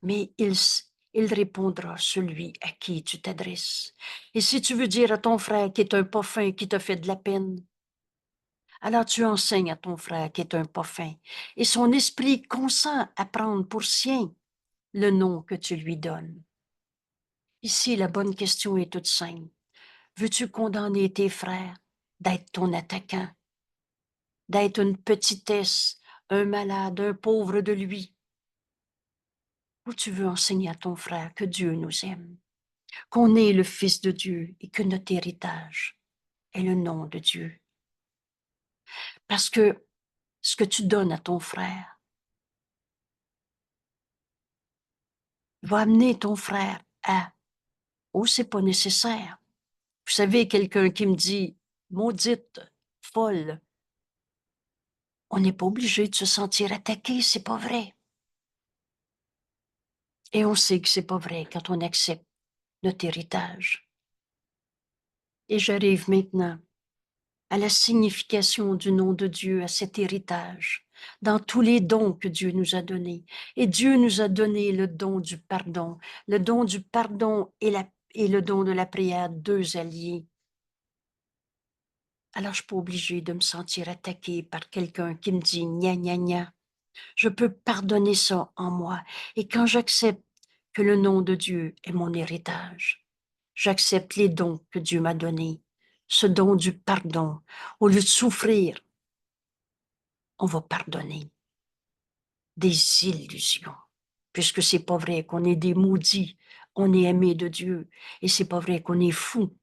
Speaker 1: Mais il répondra celui à qui tu t'adresses. Et si tu veux dire à ton frère qui est un pas fin, qui t'a fait de la peine, Alors tu enseignes à ton frère qui est un pas fin, et son esprit consent à prendre pour sien le nom que tu lui donnes. Ici, la bonne question est toute simple. Veux-tu condamner tes frères d'être ton attaquant, d'être une petitesse, un malade, un pauvre de lui? Ou tu veux enseigner à ton frère que Dieu nous aime, qu'on est le Fils de Dieu et que notre héritage est le nom de Dieu? Parce que ce que tu donnes à ton frère va amener ton frère à « Oh, c'est pas nécessaire ». Vous savez, quelqu'un qui me dit « Maudite, folle », on n'est pas obligé de se sentir attaqué, c'est pas vrai. Et on sait que c'est pas vrai quand on accepte notre héritage. Et j'arrive maintenant à la signification du nom de Dieu, à cet héritage, dans tous les dons que Dieu nous a donnés. Et Dieu nous a donné le don du pardon. Le don du pardon et le don de la prière, deux alliés. Alors, je ne suis pas obligée de me sentir attaquée par quelqu'un qui me dit « gna gna gna ». Je peux pardonner ça en moi. Et quand j'accepte que le nom de Dieu est mon héritage, j'accepte les dons que Dieu m'a donnés, ce don du pardon. Au lieu de souffrir, on va pardonner des illusions, puisque c'est pas vrai qu'on est des maudits, on est aimé de Dieu, et c'est pas vrai qu'on est fou.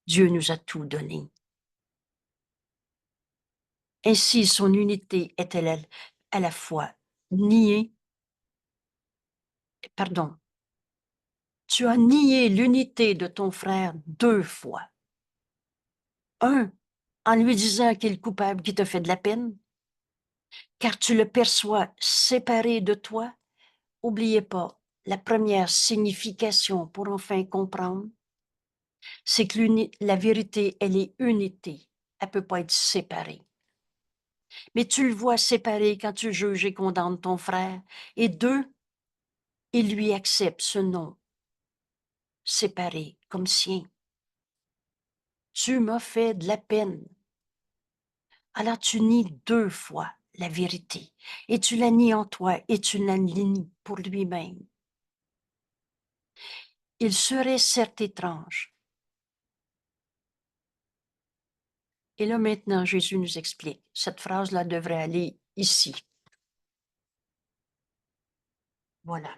Speaker 1: Dieu nous a tout donné. Ainsi, son unité est-elle à la fois niée, pardon, tu as nié l'unité de ton frère deux fois. Un, en lui disant qu'il est coupable, qu'il te fait de la peine, car tu le perçois séparé de toi. Oubliez pas, la première signification pour enfin comprendre, c'est que la vérité, elle est unité. Elle ne peut pas être séparée. Mais tu le vois séparé quand tu juges et condamnes ton frère. Et deux, il lui accepte ce nom séparé comme sien. Tu m'as fait de la peine. Alors tu nies deux fois la vérité. Et tu la nies en toi et tu la nies pour lui-même. Il serait certes étrange. Et là maintenant, Jésus nous explique. Cette phrase-là devrait aller ici. Voilà.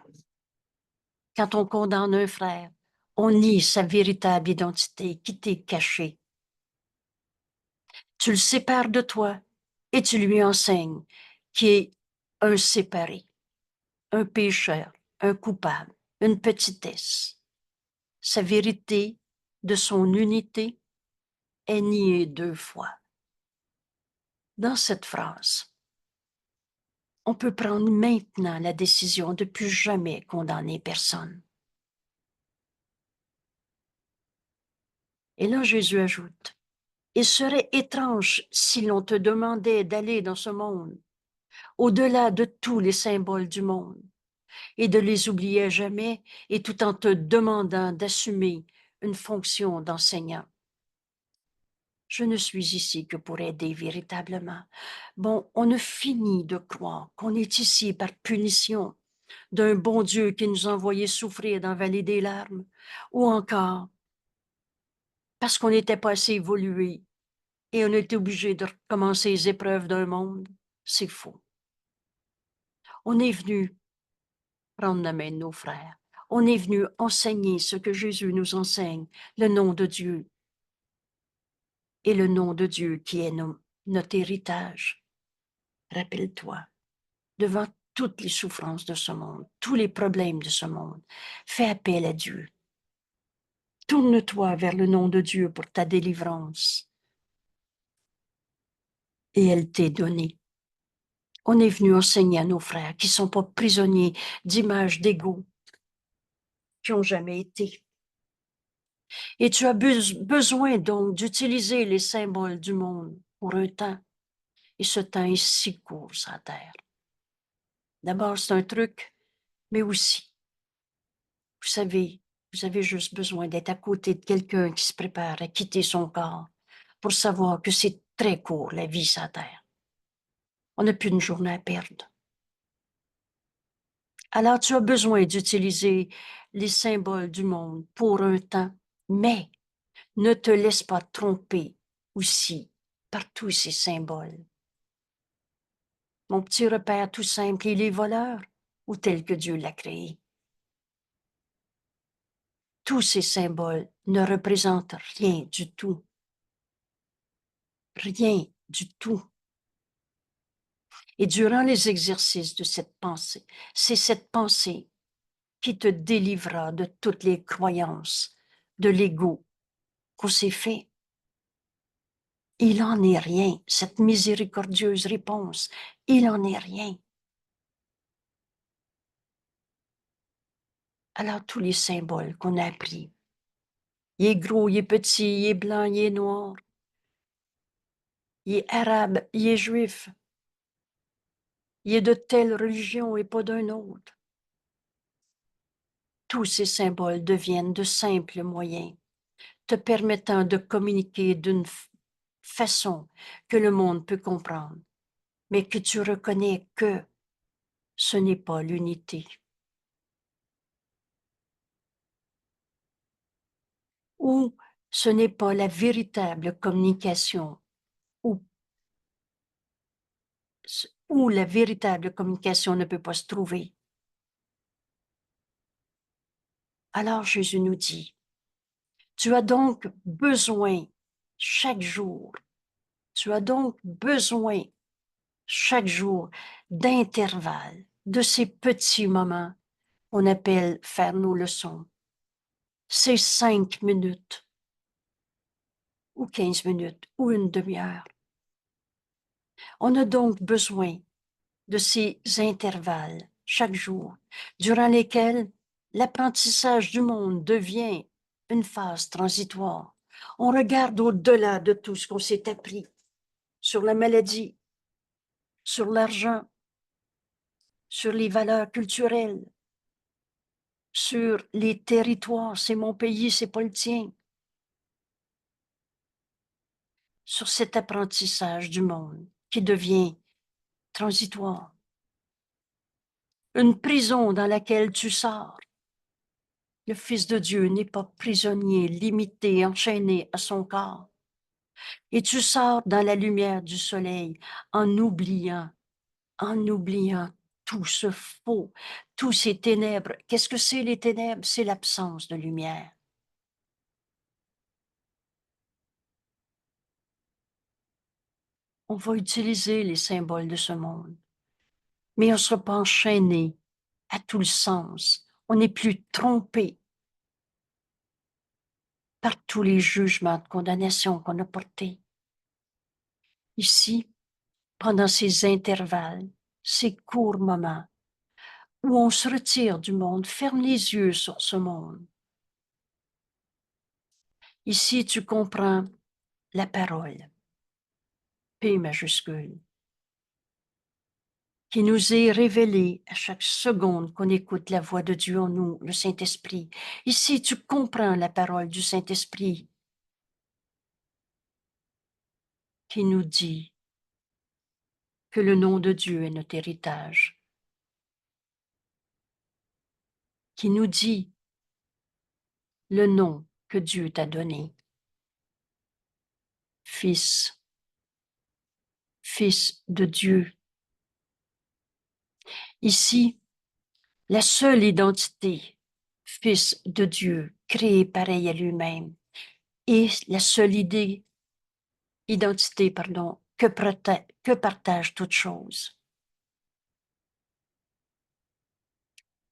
Speaker 1: Quand on condamne un frère, on nie sa véritable identité qui t'est cachée. Tu le sépares de toi et tu lui enseignes qui est un séparé, un pécheur, un coupable, une petitesse. Sa vérité de son unité est niée deux fois. Dans cette phrase, on peut prendre maintenant la décision de plus jamais condamner personne. Et là, Jésus ajoute, « Il serait étrange si l'on te demandait d'aller dans ce monde, au-delà de tous les symboles du monde, et de les oublier à jamais, et tout en te demandant d'assumer une fonction d'enseignant. Je ne suis ici que pour aider véritablement. Bon, on a fini de croire qu'on est ici par punition d'un bon Dieu qui nous a envoyé souffrir dans la vallée des larmes, ou encore parce qu'on n'était pas assez évolué et on était obligé de recommencer les épreuves d'un monde. C'est faux. On est venu prendre la main de nos frères. On est venu enseigner ce que Jésus nous enseigne, le nom de Dieu. Et le nom de Dieu qui est notre héritage. Rappelle-toi, devant toutes les souffrances de ce monde, tous les problèmes de ce monde, fais appel à Dieu. Tourne-toi vers le nom de Dieu pour ta délivrance. Et elle t'est donnée. On est venu enseigner à nos frères qui ne sont pas prisonniers d'images d'ego, qui n'ont jamais été. Et tu as besoin donc d'utiliser les symboles du monde pour un temps. Et ce temps est si court sur la terre. D'abord, c'est un truc, mais aussi, vous savez, vous avez juste besoin d'être à côté de quelqu'un qui se prépare à quitter son corps pour savoir que c'est très court, la vie sur la terre. On n'a plus une journée à perdre. Alors, tu as besoin d'utiliser les symboles du monde pour un temps, mais ne te laisse pas tromper aussi par tous ces symboles. Mon petit repère tout simple, il est voleur ou tel que Dieu l'a créé. Tous ces symboles ne représentent rien du tout. Rien du tout. Et durant les exercices de cette pensée, c'est cette pensée qui te délivrera de toutes les croyances de l'ego qu'on s'est fait. Il en est rien, cette miséricordieuse réponse, il en est rien. Alors tous les symboles qu'on a appris, il est gros, il est petit, il est blanc, il est noir, il est arabe, il est juif, il est de telle religion et pas d'un autre. Tous ces symboles deviennent de simples moyens te permettant de communiquer d'une façon que le monde peut comprendre, mais que tu reconnais que ce n'est pas l'unité. Ou ce n'est pas la véritable communication, où la véritable communication ne peut pas se trouver. Alors Jésus nous dit, tu as donc besoin chaque jour, tu as donc besoin chaque jour d'intervalles, de ces petits moments qu'on appelle faire nos leçons. C'est 5 minutes, ou 15 minutes, ou une demi-heure. On a donc besoin de ces intervalles chaque jour, durant lesquels l'apprentissage du monde devient une phase transitoire. On regarde au-delà de tout ce qu'on s'est appris sur la maladie, sur l'argent, sur les valeurs culturelles, sur les territoires, c'est mon pays, c'est pas le tien. Sur cet apprentissage du monde qui devient transitoire. Une prison dans laquelle tu sors. Le Fils de Dieu n'est pas prisonnier, limité, enchaîné à son corps. Et tu sors dans la lumière du soleil en oubliant tout ce faux, tous ces ténèbres. Qu'est-ce que c'est les ténèbres? C'est l'absence de lumière. On va utiliser les symboles de ce monde, mais on ne sera pas enchaîné à tout le sens. On n'est plus trompé par tous les jugements de condamnation qu'on a portés. Ici, pendant ces intervalles, ces courts moments où on se retire du monde, ferme les yeux sur ce monde. Ici, tu comprends la parole, P majuscule, qui nous est révélée à chaque seconde qu'on écoute la voix de Dieu en nous, le Saint-Esprit. Ici, tu comprends la parole du Saint-Esprit qui nous dit que le nom de Dieu est notre héritage, qui nous dit le nom que Dieu t'a donné. Fils, Fils de Dieu. Ici, la seule identité, Fils de Dieu, créé pareil à lui-même, et la seule identité, que partage toute chose.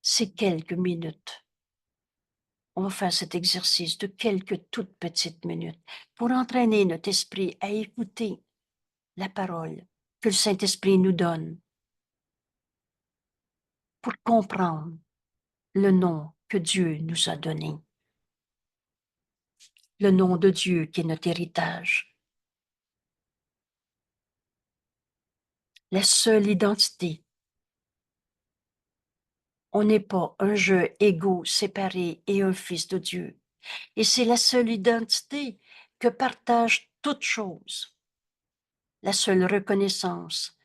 Speaker 1: C'est quelques minutes. On va faire cet exercice de quelques toutes petites minutes pour entraîner notre esprit à écouter la parole que le Saint-Esprit nous donne, pour comprendre le nom que Dieu nous a donné. Le nom de Dieu qui est notre héritage. La seule identité. On n'est pas un jeu égaux, séparé et un fils de Dieu. Et c'est la seule identité que partage toute chose. la seule reconnaissance,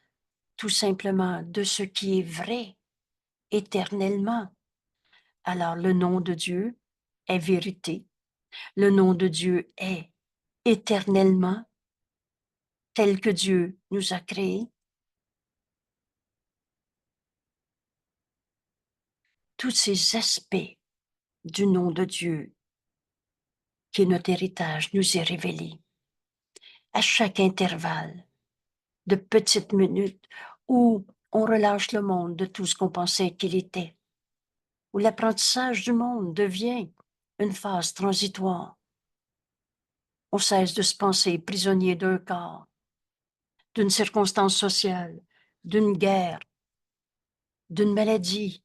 Speaker 1: tout simplement, de ce qui est vrai éternellement. Alors le nom de Dieu est vérité. Le nom de Dieu est éternellement tel que Dieu nous a créés. Tous ces aspects du nom de Dieu, qui est notre héritage, nous est révélé à chaque intervalle de petites minutes où on relâche le monde de tout ce qu'on pensait qu'il était, où l'apprentissage du monde devient une phase transitoire. On cesse de se penser prisonnier d'un corps, d'une circonstance sociale, d'une guerre, d'une maladie.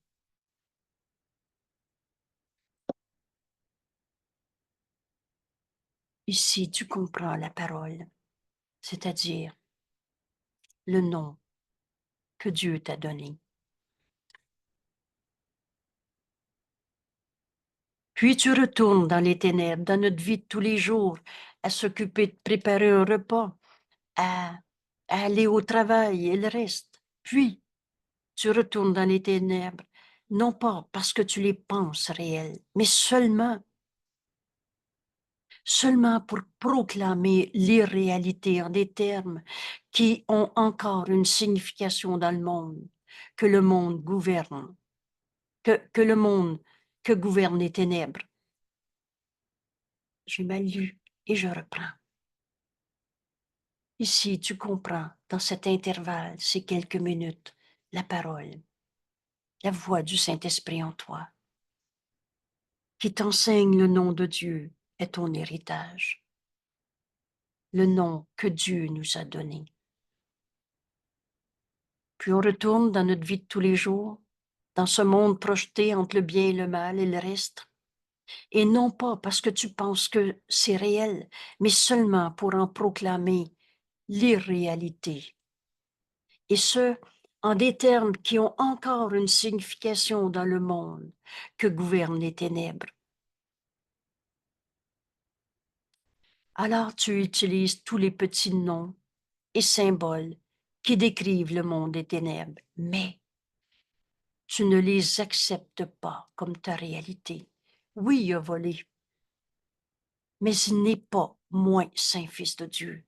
Speaker 1: Ici, tu comprends la parole, c'est-à-dire le nom que Dieu t'a donné. Puis tu retournes dans les ténèbres, dans notre vie de tous les jours, à s'occuper de préparer un repas, à aller au travail et le reste. Puis, tu retournes dans les ténèbres, non pas parce que tu les penses réelles, mais seulement pour proclamer l'irréalité en des termes qui ont encore une signification dans le monde, que le monde gouverne, que le monde que gouvernent les ténèbres. J'ai mal lu et je reprends. Ici, tu comprends, dans cet intervalle, ces quelques minutes, la parole, la voix du Saint-Esprit en toi, qui t'enseigne le nom de Dieu est ton héritage, le nom que Dieu nous a donné. Puis on retourne dans notre vie de tous les jours, dans ce monde projeté entre le bien et le mal et le reste, et non pas parce que tu penses que c'est réel, mais seulement pour en proclamer l'irréalité. Et ce, en des termes qui ont encore une signification dans le monde que gouvernent les ténèbres. Alors tu utilises tous les petits noms et symboles qui décrivent le monde des ténèbres, mais tu ne les acceptes pas comme ta réalité. Oui, il a volé, mais il n'est pas moins saint fils de Dieu.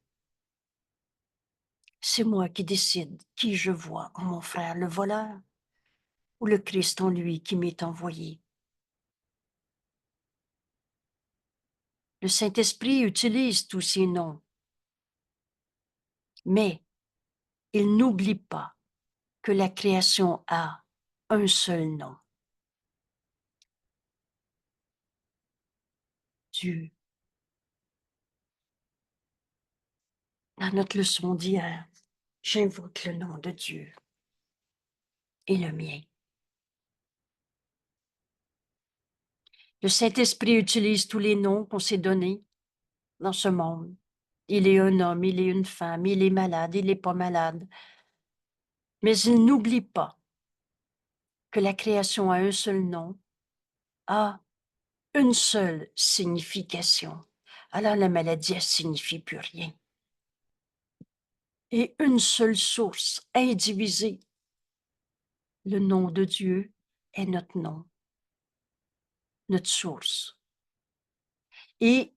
Speaker 1: C'est moi qui décide qui je vois en mon frère le voleur ou le Christ en lui qui m'est envoyé. Le Saint-Esprit utilise tous ces noms, mais il n'oublie pas que la création a un seul nom. Dieu. Dans notre leçon d'hier, j'invoque le nom de Dieu et le mien. Le Saint-Esprit utilise tous les noms qu'on s'est donnés dans ce monde. Il est un homme, il est une femme, il est malade, il n'est pas malade. Mais il n'oublie pas que la création a un seul nom, a une seule signification. Alors la maladie, elle ne signifie plus rien. Et une seule source, indivisée. Le nom de Dieu est notre nom, notre source. Et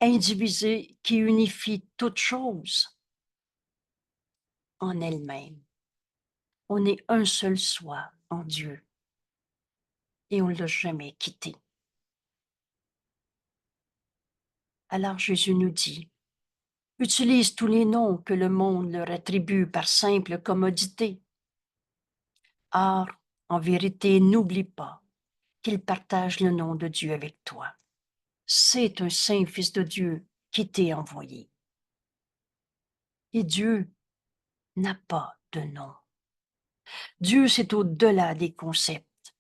Speaker 1: indivisée qui unifie toute chose en elle-même. On est un seul soi en Dieu et on ne l'a jamais quitté. Alors Jésus nous dit, utilise tous les noms que le monde leur attribue par simple commodité. Or, en vérité, n'oublie pas qu'il partage le nom de Dieu avec toi. C'est un saint fils de Dieu qui t'est envoyé. Et Dieu n'a pas de nom. Dieu, c'est au-delà des concepts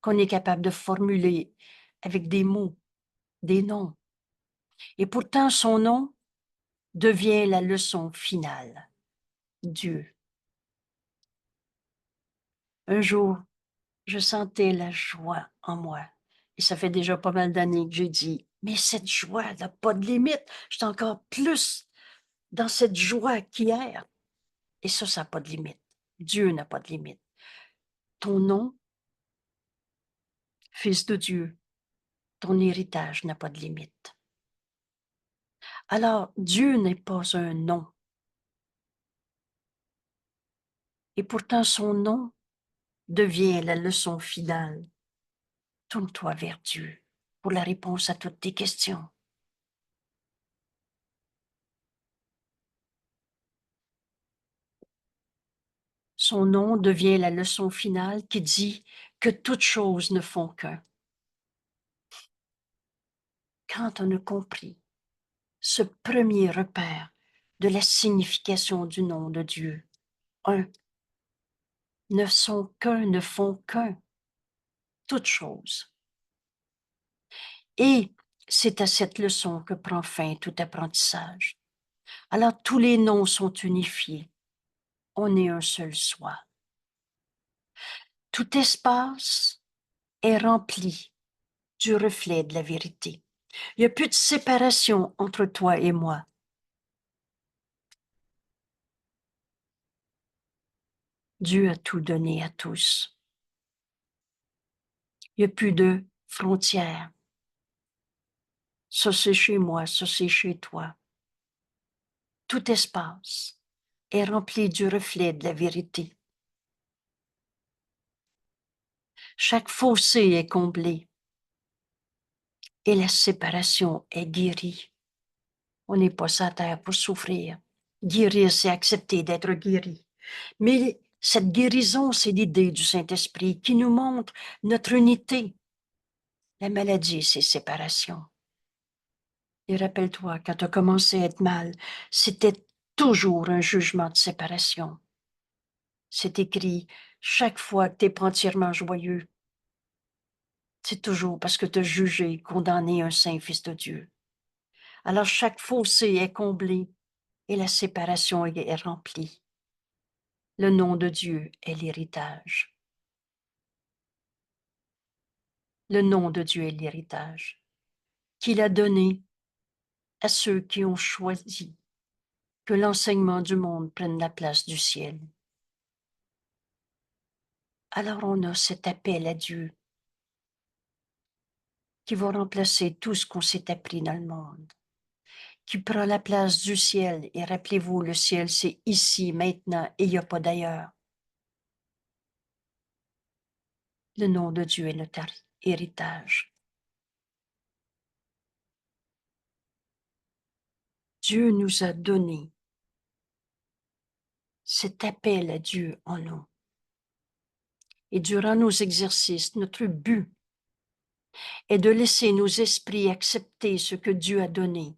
Speaker 1: qu'on est capable de formuler avec des mots, des noms. Et pourtant, son nom devient la leçon finale. Dieu. Un jour, je sentais la joie en moi. Et ça fait déjà pas mal d'années que j'ai dit, mais cette joie n'a pas de limite. Je suis encore plus dans cette joie qui erre. Et ça n'a pas de limite. Dieu n'a pas de limite. Ton nom, Fils de Dieu, ton héritage n'a pas de limite. Alors, Dieu n'est pas un nom. Et pourtant, son nom devient la leçon finale. Tourne-toi vers Dieu pour la réponse à toutes tes questions. Son nom devient la leçon finale qui dit que toutes choses ne font qu'un. Quand on a compris ce premier repère de la signification du nom de Dieu, un, ne sont qu'un, ne font qu'un, toutes choses. Et c'est à cette leçon que prend fin tout apprentissage. Alors tous les noms sont unifiés. On est un seul soi. Tout espace est rempli du reflet de la vérité. Il n'y a plus de séparation entre toi et moi. Dieu a tout donné à tous. Il n'y a plus de frontières. Ça c'est chez moi, ça c'est chez toi. Tout espace est rempli du reflet de la vérité. Chaque fossé est comblé et la séparation est guérie. On n'est pas sur la terre pour souffrir. Guérir, c'est accepter d'être guéri. Mais cette guérison, c'est l'idée du Saint-Esprit qui nous montre notre unité. La maladie, c'est séparation. Et rappelle-toi, quand tu as commencé à être mal, c'était toujours un jugement de séparation. C'est écrit, chaque fois que tu n'es pas entièrement joyeux, c'est toujours parce que tu as jugé, condamné un saint fils de Dieu. Alors chaque fossé est comblé et la séparation est remplie. Le nom de Dieu est l'héritage. Le nom de Dieu est l'héritage qu'il a donné à ceux qui ont choisi que l'enseignement du monde prenne la place du ciel. Alors on a cet appel à Dieu qui va remplacer tout ce qu'on s'est appris dans le monde, qui prend la place du ciel. Et rappelez-vous, le ciel, c'est ici, maintenant, et il n'y a pas d'ailleurs. Le nom de Dieu est notre héritage. Dieu nous a donné cet appel à Dieu en nous. Et durant nos exercices, notre but est de laisser nos esprits accepter ce que Dieu a donné.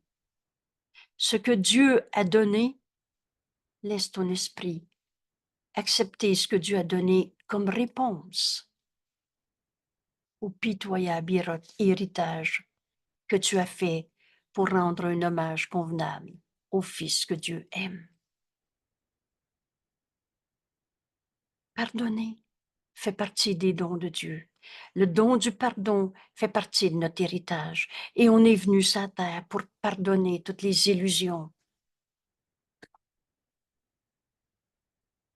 Speaker 1: Ce que Dieu a donné, laisse ton esprit accepter ce que Dieu a donné comme réponse au pitoyable héritage que tu as fait pour rendre un hommage convenable au Fils que Dieu aime. Pardonner fait partie des dons de Dieu. Le don du pardon fait partie de notre héritage. Et on est venu sur la terre pour pardonner toutes les illusions.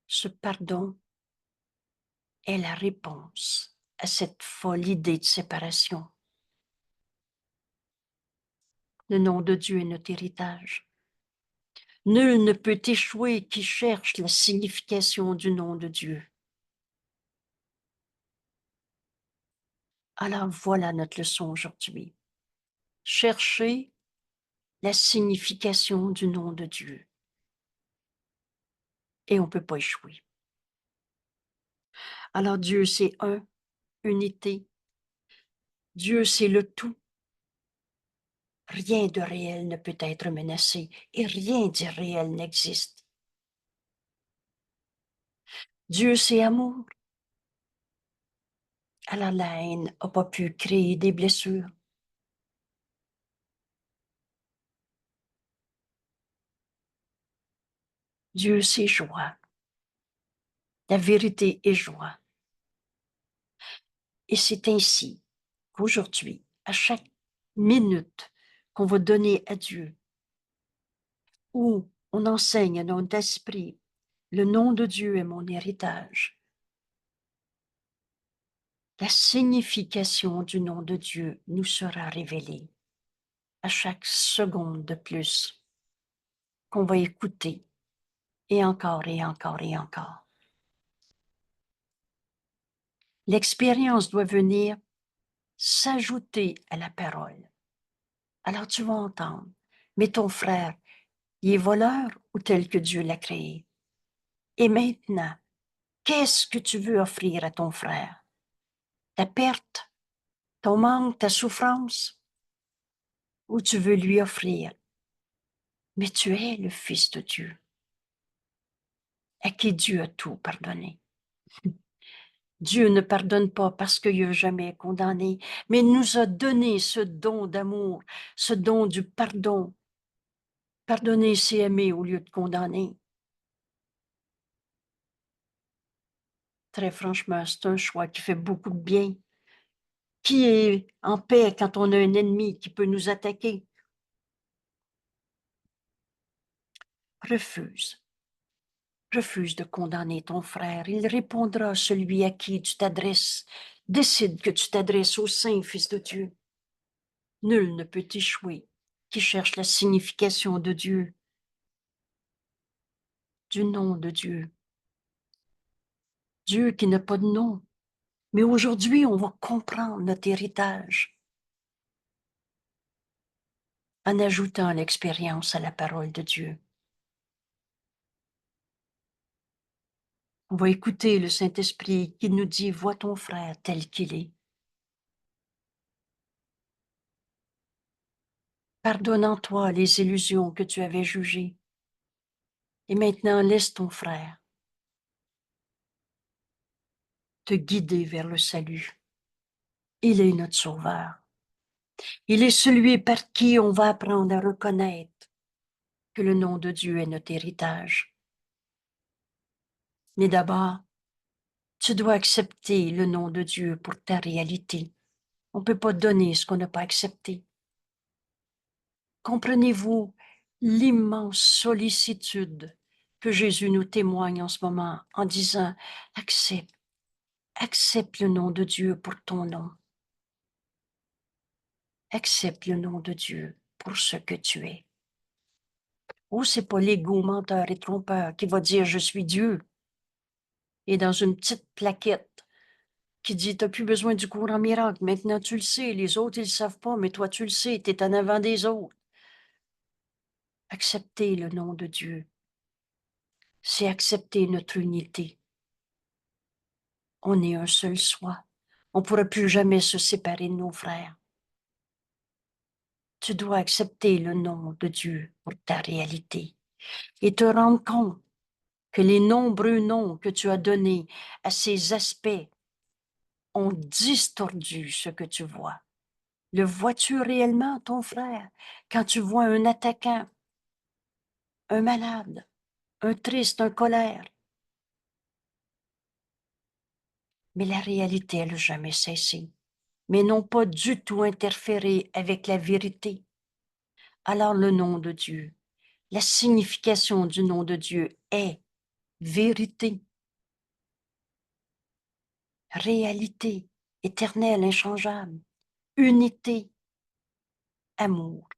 Speaker 1: Ce pardon est la réponse à cette folle idée de séparation. Le nom de Dieu est notre héritage. Nul ne peut échouer qui cherche la signification du nom de Dieu. Alors voilà notre leçon aujourd'hui. Chercher la signification du nom de Dieu. Et on ne peut pas échouer. Alors Dieu, c'est un, unité. Dieu, c'est le tout. Rien de réel ne peut être menacé et rien d'irréel n'existe. Dieu, c'est amour. Alors la haine n'a pas pu créer des blessures. Dieu, c'est joie. La vérité est joie. Et c'est ainsi qu'aujourd'hui, à chaque minute qu'on va donner à Dieu, ou On enseigne à notre esprit, le nom de Dieu est mon héritage. La signification du nom de Dieu nous sera révélée à chaque seconde de plus qu'on va écouter, et encore et encore et encore. L'expérience doit venir s'ajouter à la parole. Alors tu vas entendre, mais ton frère, il est voleur ou tel que Dieu l'a créé? Et maintenant, qu'est-ce que tu veux offrir à ton frère? Ta perte, ton manque, ta souffrance? Ou tu veux lui offrir? Mais tu es le Fils de Dieu, à qui Dieu a tout pardonné. Dieu ne pardonne pas parce qu'il n'a jamais condamné, mais il nous a donné ce don d'amour, ce don du pardon. Pardonner, c'est aimer au lieu de condamner. Très franchement, c'est un choix qui fait beaucoup de bien. Qui est en paix quand on a un ennemi qui peut nous attaquer? Refuse. Refuse de condamner ton frère. Il répondra à celui à qui tu t'adresses. Décide que tu t'adresses au Saint Fils de Dieu. Nul ne peut échouer qui cherche la signification de Dieu, du nom de Dieu. Dieu qui n'a pas de nom. Mais aujourd'hui, on va comprendre notre héritage en ajoutant l'expérience à la parole de Dieu. On va écouter le Saint-Esprit qui nous dit, vois ton frère tel qu'il est. Pardonne en toi les illusions que tu avais jugées. Et maintenant, laisse ton frère te guider vers le salut. Il est notre sauveur. Il est celui par qui on va apprendre à reconnaître que le nom de Dieu est notre héritage. Mais d'abord, tu dois accepter le nom de Dieu pour ta réalité. On ne peut pas donner ce qu'on n'a pas accepté. Comprenez-vous l'immense sollicitude que Jésus nous témoigne en ce moment en disant « Accepte, accepte le nom de Dieu pour ton nom. Accepte le nom de Dieu pour ce que tu es. » Oh, c'est pas l'ego menteur et trompeur qui va dire « Je suis Dieu » et dans une petite plaquette qui dit « Tu n'as plus besoin du courant miracle, maintenant tu le sais, les autres ils ne le savent pas, mais toi tu le sais, tu es en avant des autres. » Accepter le nom de Dieu, c'est accepter notre unité. On est un seul soi. On ne pourra plus jamais se séparer de nos frères. Tu dois accepter le nom de Dieu pour ta réalité et te rendre compte que les nombreux noms que tu as donnés à ces aspects ont distordu ce que tu vois. Le vois-tu réellement, ton frère, quand tu vois un attaquant, un malade, un triste, un colère? Mais la réalité, elle n'a jamais cessé, mais n'ont pas du tout interféré avec la vérité. Alors le nom de Dieu, la signification du nom de Dieu est vérité, réalité, éternelle, inchangeable, unité, amour,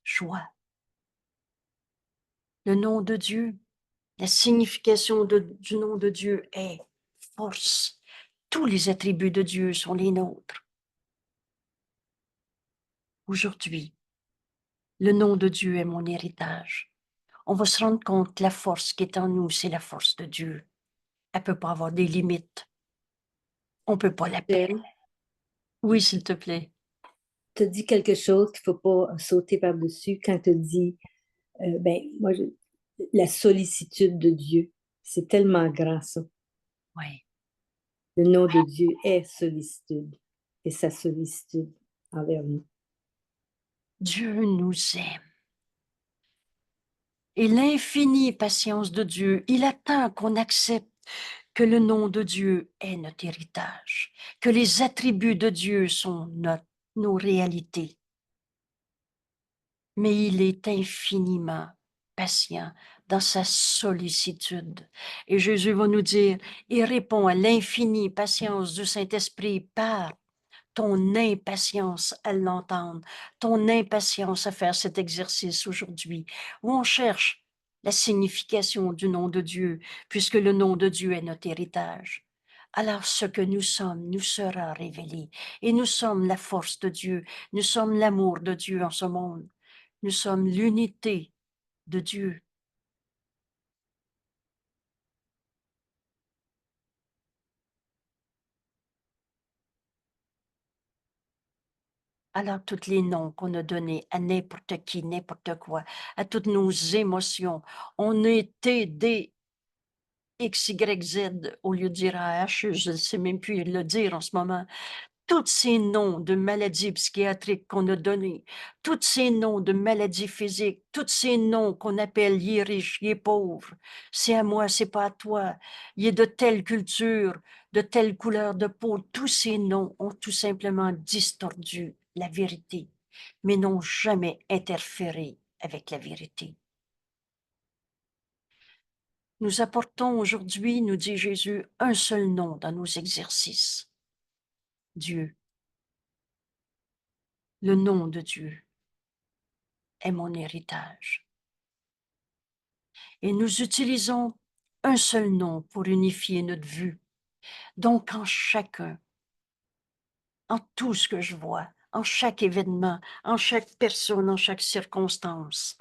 Speaker 1: joie. Le nom de Dieu, la signification du nom de Dieu est force. Tous les attributs de Dieu sont les nôtres. Aujourd'hui, le nom de Dieu est mon héritage. On va se rendre compte que la force qui est en nous, c'est la force de Dieu. Elle ne peut pas avoir des limites. On ne peut pas la perdre.
Speaker 2: Jen,
Speaker 1: Oui, s'il te plaît.
Speaker 2: tu as dit quelque chose qu'il ne faut pas sauter par-dessus quand tu dis, la sollicitude de Dieu. C'est tellement grand, ça.
Speaker 1: Oui.
Speaker 2: Le nom de Dieu est sollicitude et sa sollicitude envers nous.
Speaker 1: Dieu nous aime. Et l'infinie patience de Dieu, il attend qu'on accepte que le nom de Dieu est notre héritage, que les attributs de Dieu sont nos réalités. Mais il est infiniment patient dans sa sollicitude. Et Jésus va nous dire, il répond à l'infinie patience du Saint-Esprit par ton impatience à l'entendre, ton impatience à faire cet exercice aujourd'hui, où on cherche la signification du nom de Dieu, puisque le nom de Dieu est notre héritage. Alors ce que nous sommes nous sera révélé, et nous sommes la force de Dieu, nous sommes l'amour de Dieu en ce monde, nous sommes l'unité de Dieu. Alors, tous les noms qu'on a donnés à n'importe qui, n'importe quoi, à toutes nos émotions, on a été des X, Y, Z au lieu de dire H, je ne sais même plus le dire en ce moment. Tous ces noms de maladies psychiatriques qu'on a donnés, tous ces noms de maladies physiques, tous ces noms qu'on appelle il est riche, il est pauvre, c'est à moi, c'est pas à toi, il est de telle culture, de telle couleur de peau, tous ces noms ont tout simplement distordu la vérité, mais n'ont jamais interféré avec la vérité. Nous apportons aujourd'hui, nous dit Jésus, un seul nom dans nos exercices. Dieu. Le nom de Dieu est mon héritage. Et nous utilisons un seul nom pour unifier notre vue. Donc en chacun, en tout ce que je vois, en chaque événement, en chaque personne, en chaque circonstance,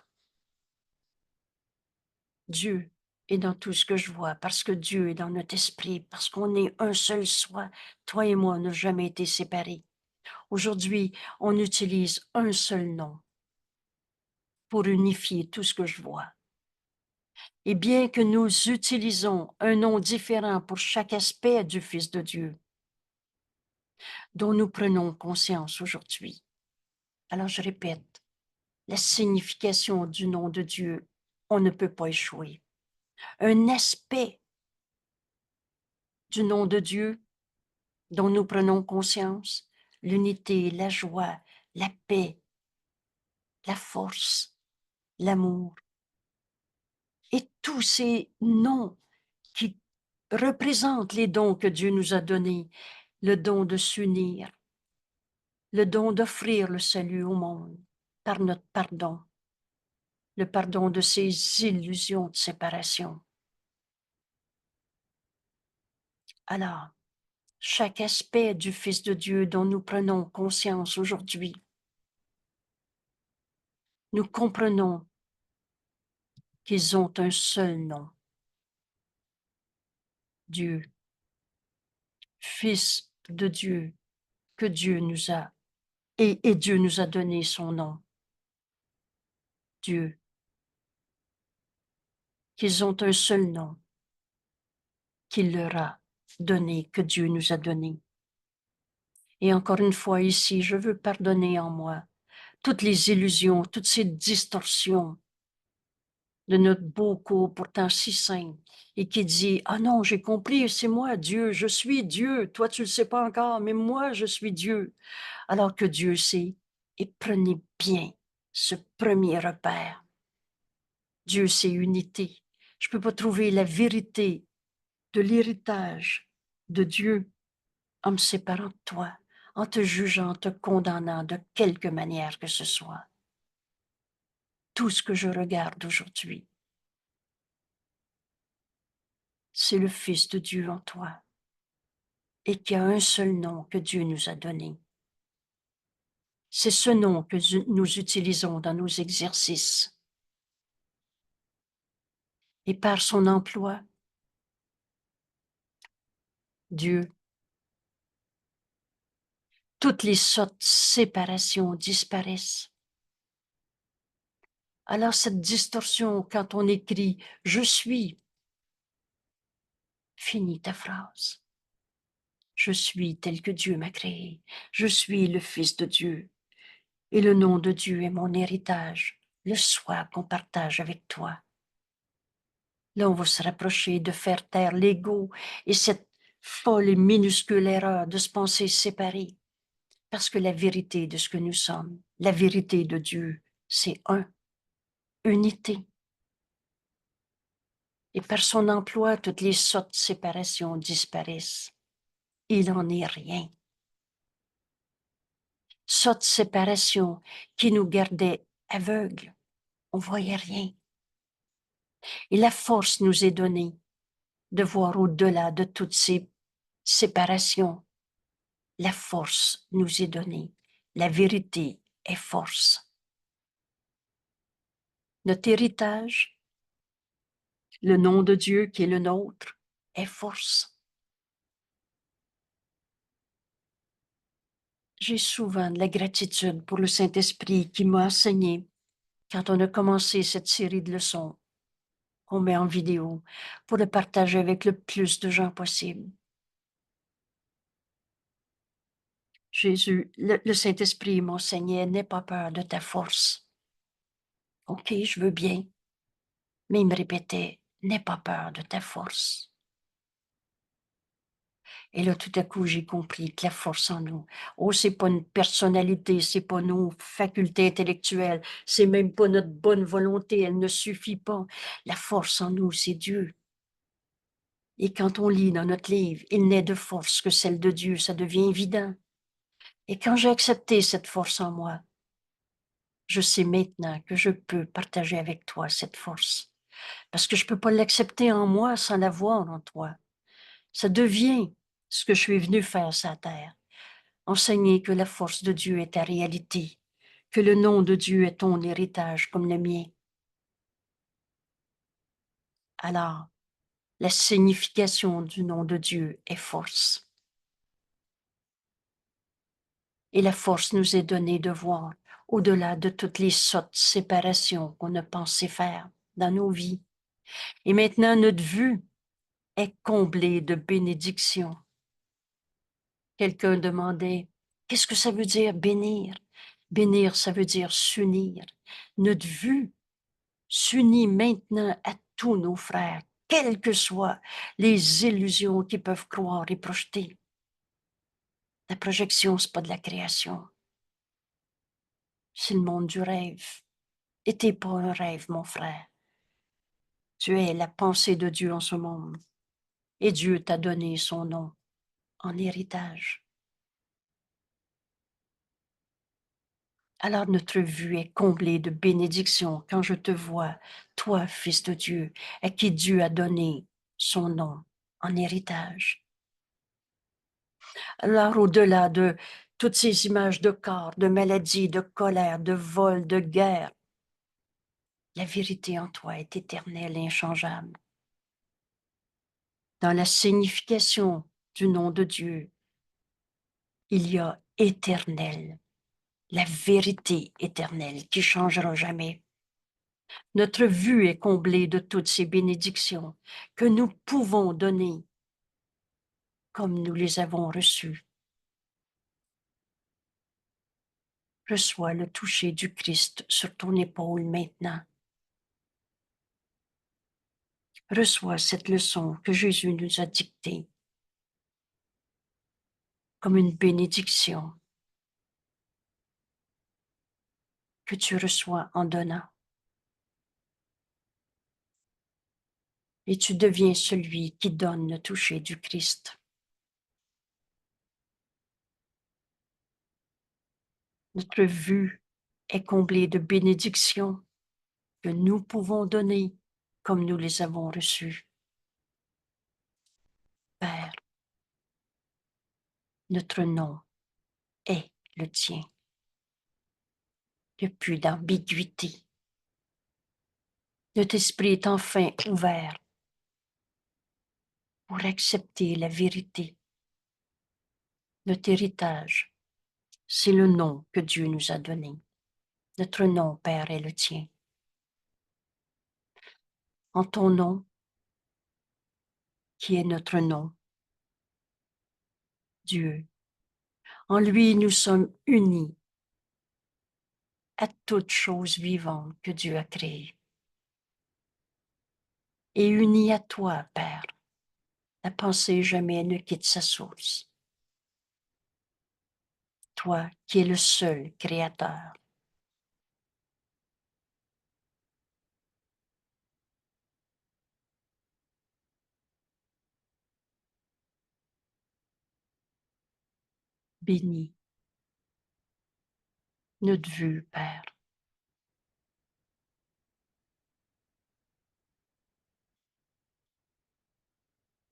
Speaker 1: Dieu est dans tout ce que je vois, parce que Dieu est dans notre esprit, parce qu'on est un seul soi. Toi et moi, on n'a jamais été séparés. Aujourd'hui, on utilise un seul nom pour unifier tout ce que je vois. Et bien que nous utilisons un nom différent pour chaque aspect du Fils de Dieu, dont nous prenons conscience aujourd'hui. Alors je répète, la signification du nom de Dieu, on ne peut pas échouer. Un aspect du nom de Dieu dont nous prenons conscience, l'unité, la joie, la paix, la force, l'amour. Et tous ces noms qui représentent les dons que Dieu nous a donnés, le don de s'unir, le don d'offrir le salut au monde par notre pardon, le pardon de ces illusions de séparation. Alors, chaque aspect du Fils de Dieu dont nous prenons conscience aujourd'hui, nous comprenons qu'ils ont un seul nom, Dieu, Fils de Dieu, que Dieu nous a, et Dieu nous a donné son nom, Dieu, qu'ils ont un seul nom qu'il leur a donné, que Dieu nous a donné. Et encore une fois ici, je veux pardonner en moi toutes les illusions, toutes ces distorsions de notre beau corps pourtant si saint et qui dit, ah non, j'ai compris, c'est moi Dieu, je suis Dieu, toi tu le sais pas encore, mais moi je suis Dieu, alors que Dieu sait. Et prenez bien ce premier repère. Dieu c'est unité. Je peux pas trouver la vérité de l'héritage de Dieu en me séparant de toi, en te jugeant, en te condamnant de quelque manière que ce soit. Tout ce que je regarde aujourd'hui, c'est le Fils de Dieu en toi et qui a un seul nom que Dieu nous a donné. C'est ce nom que nous utilisons dans nos exercices. Et par son emploi, Dieu, toutes les sortes de séparations disparaissent. Alors cette distorsion, quand on écrit « je suis », finis ta phrase. Je suis tel que Dieu m'a créé. Je suis le Fils de Dieu. Et le nom de Dieu est mon héritage, le soi qu'on partage avec toi. Là, on va se rapprocher de faire taire l'ego et cette folle et minuscule erreur de se penser séparés. Parce que la vérité de ce que nous sommes, la vérité de Dieu, c'est un, unité. Et par son emploi, toutes les sortes de séparations disparaissent. Il n'en est rien. Sortes de séparations qui nous gardaient aveugles. On ne voyait rien. Et la force nous est donnée de voir au-delà de toutes ces séparations. La force nous est donnée. La vérité est force. Notre héritage, le nom de Dieu qui est le nôtre, est force. J'ai souvent de la gratitude pour le Saint-Esprit qui m'a enseigné quand on a commencé cette série de leçons qu'on met en vidéo pour le partager avec le plus de gens possible. Jésus, le Saint-Esprit m'enseignait, n'aie pas peur de ta force. OK, je veux bien. Mais il me répétait, n'aie pas peur de ta force. Et là, tout à coup, j'ai compris que la force en nous, oh, c'est pas une personnalité, c'est pas nos facultés intellectuelles, c'est même pas notre bonne volonté, elle ne suffit pas. La force en nous, c'est Dieu. Et quand on lit dans notre livre, il n'est de force que celle de Dieu, ça devient évident. Et quand j'ai accepté cette force en moi, je sais maintenant que je peux partager avec toi cette force. Parce que je peux pas l'accepter en moi sans la voir en toi. Ça devient ce que je suis venu faire sur la terre. Enseigner que la force de Dieu est ta réalité, que le nom de Dieu est ton héritage comme le mien. Alors, la signification du nom de Dieu est force. Et la force nous est donnée de voir au-delà de toutes les sortes de séparations qu'on a pensé faire dans nos vies. Et maintenant, notre vue est comblée de bénédictions. Quelqu'un demandait, qu'est-ce que ça veut dire bénir? Bénir, ça veut dire s'unir. Notre vue s'unit maintenant à tous nos frères, quelles que soient les illusions qu'ils peuvent croire et projeter. La projection, c'est pas de la création. C'est le monde du rêve. Et t'es pas un rêve, mon frère. Tu es la pensée de Dieu en ce monde. Et Dieu t'a donné son nom en héritage. Alors notre vue est comblée de bénédictions quand je te vois, toi, Fils de Dieu, à qui Dieu a donné son nom en héritage. Alors au-delà de toutes ces images de corps, de maladie, de colère, de vol, de guerre, la vérité en toi est éternelle et inchangeable. Dans la signification du nom de Dieu, il y a éternel, la vérité éternelle qui changera jamais. Notre vue est comblée de toutes ces bénédictions que nous pouvons donner comme nous les avons reçues. Reçois le toucher du Christ sur ton épaule maintenant. Reçois cette leçon que Jésus nous a dictée comme une bénédiction que tu reçois en donnant. Et tu deviens celui qui donne le toucher du Christ. Notre vue est comblée de bénédictions que nous pouvons donner comme nous les avons reçues. Père, notre nom est le tien. Il n'y a plus d'ambiguïté. Notre esprit est enfin ouvert pour accepter la vérité. Notre héritage, c'est le nom que Dieu nous a donné. Notre nom, Père, est le tien. En ton nom, qui est notre nom, Dieu, en lui nous sommes unis à toute chose vivante que Dieu a créée. Et unis à toi, Père, la pensée jamais ne quitte sa source. Toi qui es le seul Créateur. bénis notre vue, Père.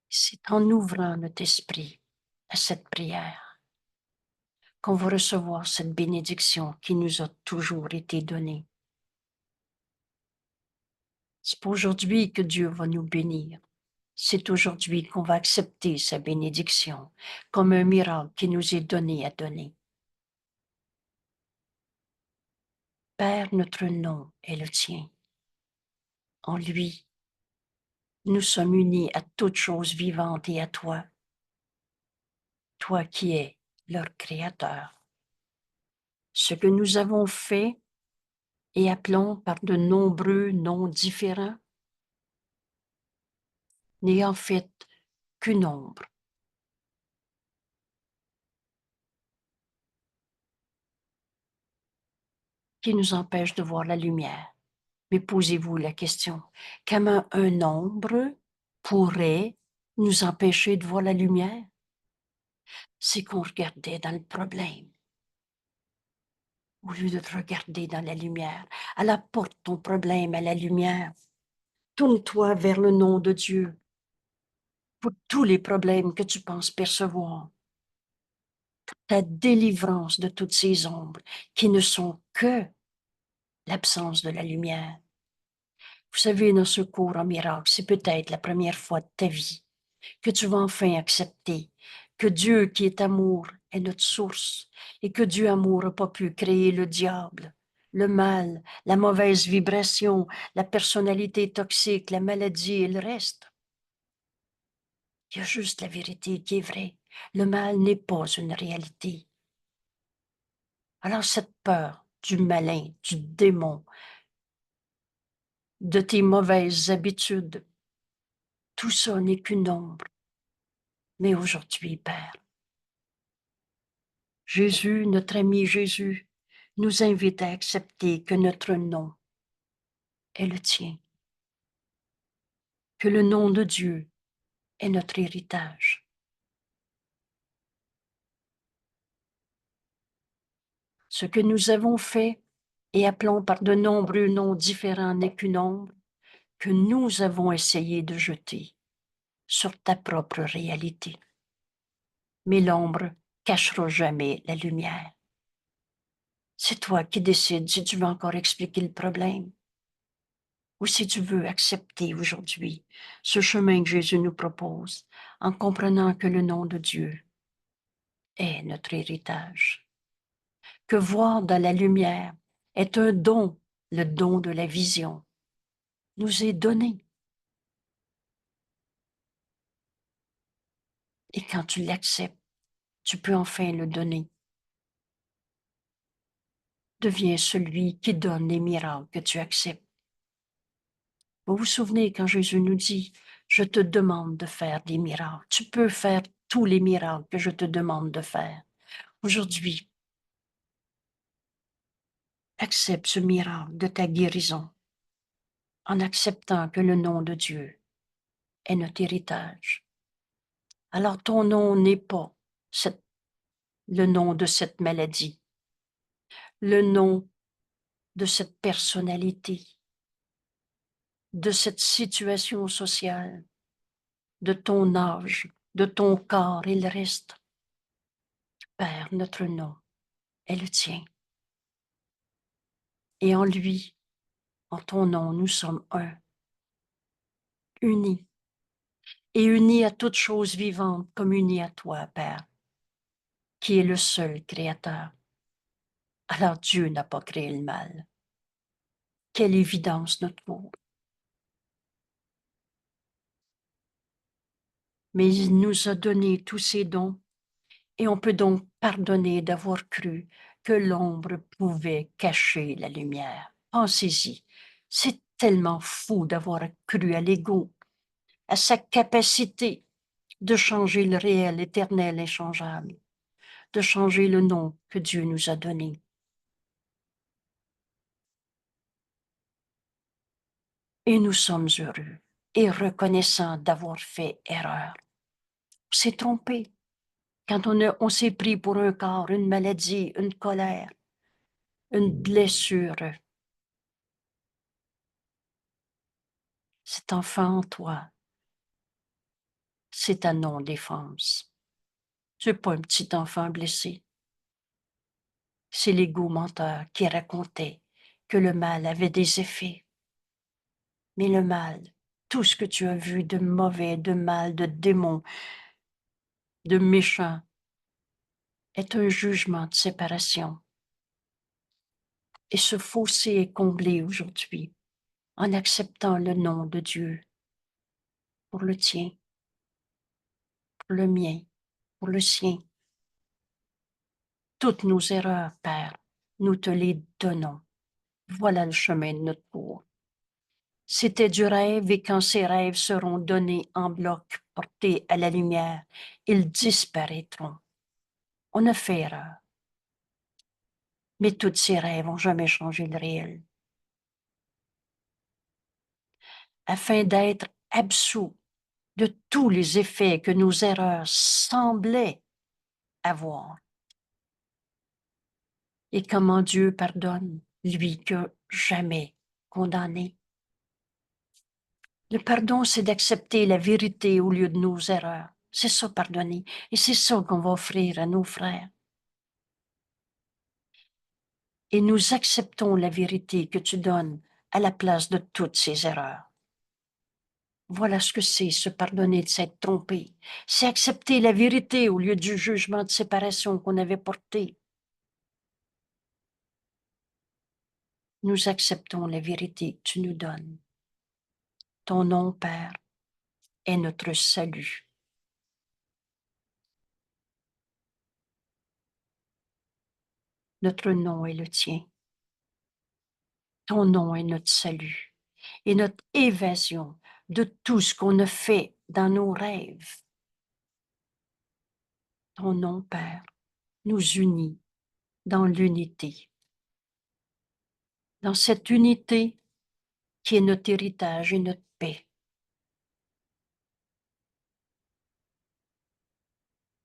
Speaker 1: C'est en ouvrant notre esprit à cette prière qu'on va recevoir cette bénédiction qui nous a toujours été donnée. C'est pas aujourd'hui que Dieu va nous bénir. C'est aujourd'hui qu'on va accepter sa bénédiction comme un miracle qui nous est donné à donner. Père, notre nom est le tien. En lui, nous sommes unis à toutes choses vivantes et à toi, toi qui es leur Créateur. Ce que nous avons fait et appelons par de nombreux noms différents n'est en fait qu'une ombre qui nous empêche de voir la lumière. Mais posez-vous la question, comment un ombre pourrait nous empêcher de voir la lumière? C'est qu'on regardait dans le problème au lieu de te regarder dans la lumière. Alors porte ton problème à la lumière. Tourne-toi vers le nom de Dieu pour tous les problèmes que tu penses percevoir. Ta délivrance de toutes ces ombres qui ne sont que l'absence de la lumière. Vous savez, dans ce cours en miracle, c'est peut-être la première fois de ta vie que tu vas enfin accepter que Dieu qui est amour est notre source et que Dieu amour n'a pas pu créer le diable, le mal, la mauvaise vibration, la personnalité toxique, la maladie et le reste. Il y a juste la vérité qui est vraie. Le mal n'est pas une réalité. Alors cette peur du malin, du démon, de tes mauvaises habitudes, tout ça n'est qu'une ombre. Mais aujourd'hui, Père, Jésus, notre ami Jésus, nous invite à accepter que notre nom est le tien, que le nom de Dieu est notre héritage. Ce que nous avons fait et appelons par de nombreux noms différents n'est qu'une ombre que nous avons essayé de jeter sur ta propre réalité. Mais l'ombre cachera jamais la lumière. C'est toi qui décides si tu veux encore expliquer le problème ou si tu veux accepter aujourd'hui ce chemin que Jésus nous propose en comprenant que le nom de Dieu est notre héritage. Que voir dans la lumière est un don, le don de la vision, nous est donné. Et quand tu l'acceptes, tu peux enfin le donner. Deviens celui qui donne les miracles que tu acceptes. Vous vous souvenez quand Jésus nous dit, je te demande de faire des miracles. Tu peux faire tous les miracles que je te demande de faire. Aujourd'hui, accepte ce miracle de ta guérison en acceptant que le nom de Dieu est notre héritage. Alors ton nom n'est pas le nom de cette maladie, le nom de cette personnalité, de cette situation sociale, de ton âge, de ton corps et le reste. Père, notre nom est le tien. Et en lui, en ton nom, nous sommes un, unis, et unis à toutes choses vivantes comme unis à toi, Père, qui est le seul Créateur. Alors Dieu n'a pas créé le mal. Quelle évidence notre cours. Mais il nous a donné tous ces dons et on peut donc pardonner d'avoir cru que l'ombre pouvait cacher la lumière. Pensez-y, c'est tellement fou d'avoir cru à l'ego, à sa capacité de changer le réel, éternel, inchangeable, de changer le nom que Dieu nous a donné. Et nous sommes heureux et reconnaissants d'avoir fait erreur. On s'est trompé. quand on s'est pris pour un corps, une maladie, une colère, une blessure. Cet enfant en toi, c'est ta non-défense. C'est pas un petit enfant blessé. C'est l'ego menteur qui racontait que le mal avait des effets. Mais le mal, tout ce que tu as vu de mauvais, de mal, de démon, de méchant, est un jugement de séparation. Et ce fossé est comblé aujourd'hui en acceptant le nom de Dieu pour le tien, pour le mien, pour le sien. Toutes nos erreurs, Père, nous te les donnons. Voilà le chemin de notre cours. C'était du rêve et quand ces rêves seront donnés en bloc, portés à la lumière, ils disparaîtront. On a fait erreur. Mais tous ces rêves n'ont jamais changé le réel. Afin d'être absous de tous les effets que nos erreurs semblaient avoir. Et comment Dieu pardonne, lui que jamais condamné. Le pardon, c'est d'accepter la vérité au lieu de nos erreurs. C'est ça, pardonner. Et c'est ça qu'on va offrir à nos frères. Et nous acceptons la vérité que tu donnes à la place de toutes ces erreurs. Voilà ce que c'est, se pardonner de s'être trompé. C'est accepter la vérité au lieu du jugement de séparation qu'on avait porté. Nous acceptons la vérité que tu nous donnes. Ton nom, Père, est notre salut. Notre nom est le tien. Ton nom est notre salut et notre évasion de tout ce qu'on a fait dans nos rêves. Ton nom, Père, nous unit dans l'unité. Dans cette unité qui est notre héritage et notre paix.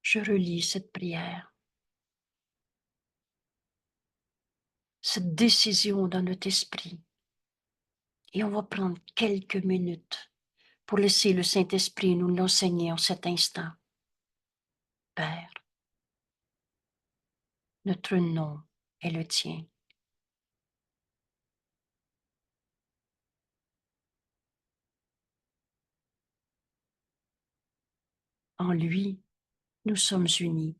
Speaker 1: Je relis cette prière, cette décision dans notre esprit. Et on va prendre quelques minutes pour laisser le Saint-Esprit nous l'enseigner en cet instant. Père, notre nom est le tien. En lui, nous sommes unis.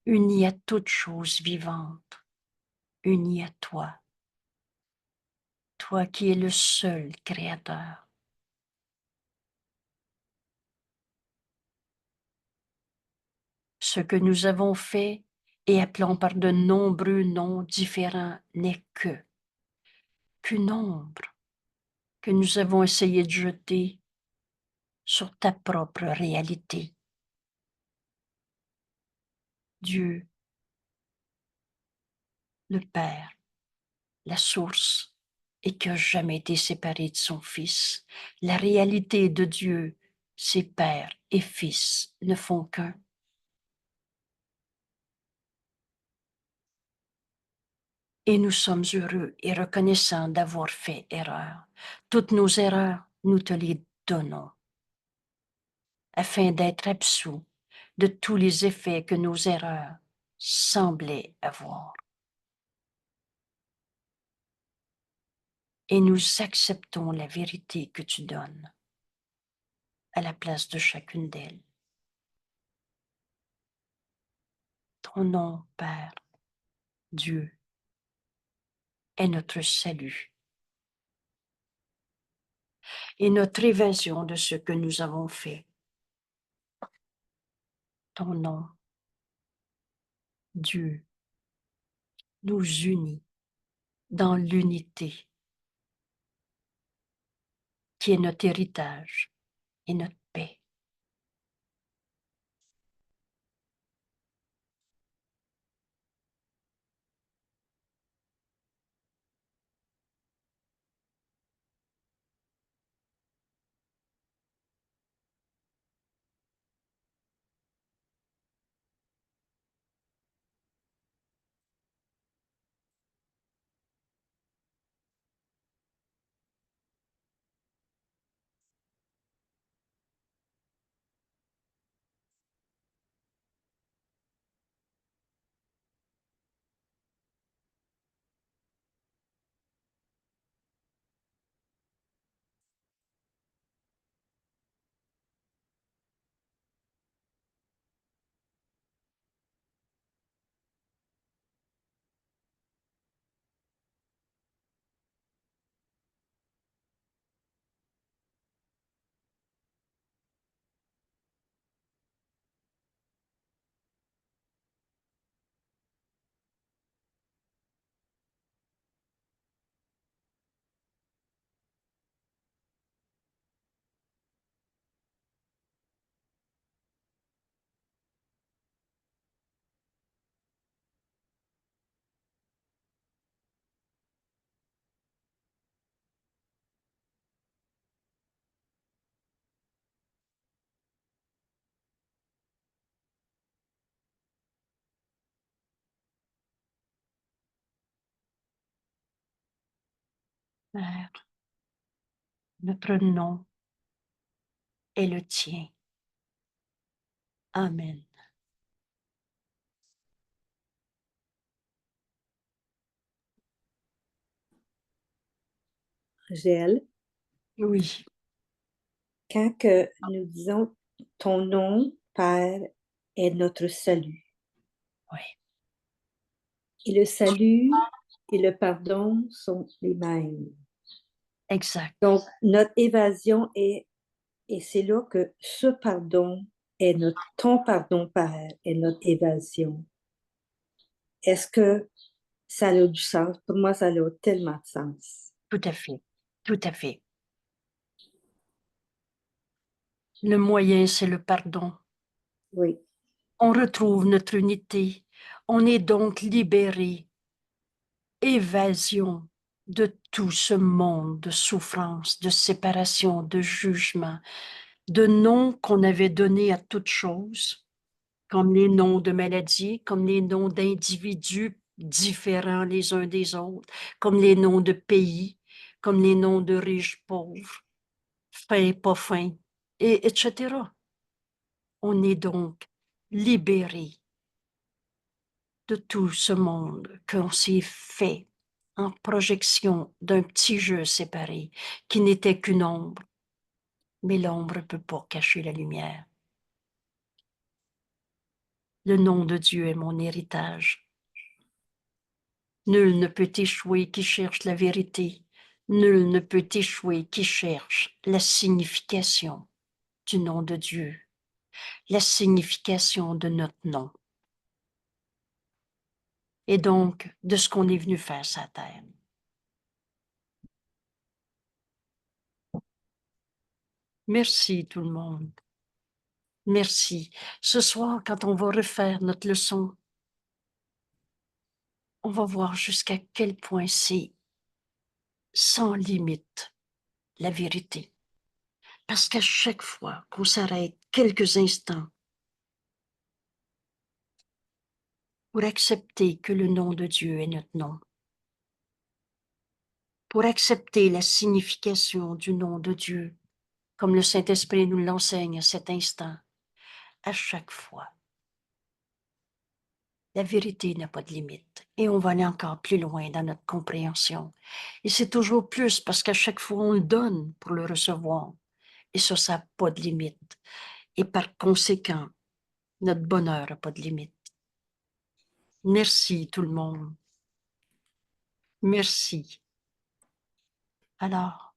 Speaker 1: Unis à toute chose vivante, unis à toi. Toi qui es le seul Créateur. Ce que nous avons fait et appelons par de nombreux noms différents n'est qu'une ombre que nous avons essayé de jeter sur ta propre réalité. Dieu, le Père, la source, et qui n'a jamais été séparé de son Fils. La réalité de Dieu, c'est Père et Fils ne font qu'un. Et nous sommes heureux et reconnaissants d'avoir fait erreur. Toutes nos erreurs, nous te les donnons, afin d'être absous de tous les effets que nos erreurs semblaient avoir. Et nous acceptons la vérité que tu donnes à la place de chacune d'elles. Ton nom, Père, Dieu, est notre salut et notre évasion de ce que nous avons fait. Ton nom, Dieu, nous unit dans l'unité qui est notre héritage et notre paix. Père, notre nom est le tien. Amen.
Speaker 2: Angèle,
Speaker 1: Oui,
Speaker 2: quand que nous disons ton nom, Père, est notre salut.
Speaker 1: oui,
Speaker 2: Et le salut et le pardon sont les mêmes.
Speaker 1: exact.
Speaker 2: Donc, notre évasion est, et c'est là que ce pardon est ton pardon, Père, est notre évasion. Est-ce que ça a du sens? Pour moi, ça a tellement de sens.
Speaker 1: Tout à fait. Tout à fait. Le moyen, c'est le pardon.
Speaker 2: Oui,
Speaker 1: On retrouve notre unité. On est donc libéré. Évasion de tout ce monde de souffrance, de séparation, de jugement, de noms qu'on avait donnés à toutes choses, comme les noms de maladies, comme les noms d'individus différents les uns des autres, comme les noms de pays, comme les noms de riches, pauvres, fins, pas fins, et etc. On est donc libéré de tout ce monde qu'on s'est fait en projection d'un petit jeu séparé qui n'était qu'une ombre. Mais l'ombre ne peut pas cacher la lumière. Le nom de Dieu est mon héritage. Nul ne peut échouer qui cherche la vérité. Nul ne peut échouer qui cherche la signification du nom de Dieu, la signification de notre nom. Et donc, de ce qu'on est venu faire sur la terre. Merci tout le monde. Merci. Ce soir, quand on va refaire notre leçon, on va voir jusqu'à quel point c'est sans limite la vérité. Parce qu'à chaque fois qu'on s'arrête quelques instants pour accepter que le nom de Dieu est notre nom, pour accepter la signification du nom de Dieu, comme le Saint-Esprit nous l'enseigne à cet instant, à chaque fois, la vérité n'a pas de limite et on va aller encore plus loin dans notre compréhension. Et c'est toujours plus parce qu'à chaque fois, on le donne pour le recevoir. Et ça n'a pas de limite. Et par conséquent, notre bonheur n'a pas de limite. Merci tout le monde. Merci. Alors,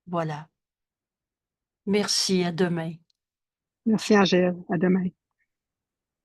Speaker 1: voilà. Merci, à demain.
Speaker 4: Merci Angèle. À demain.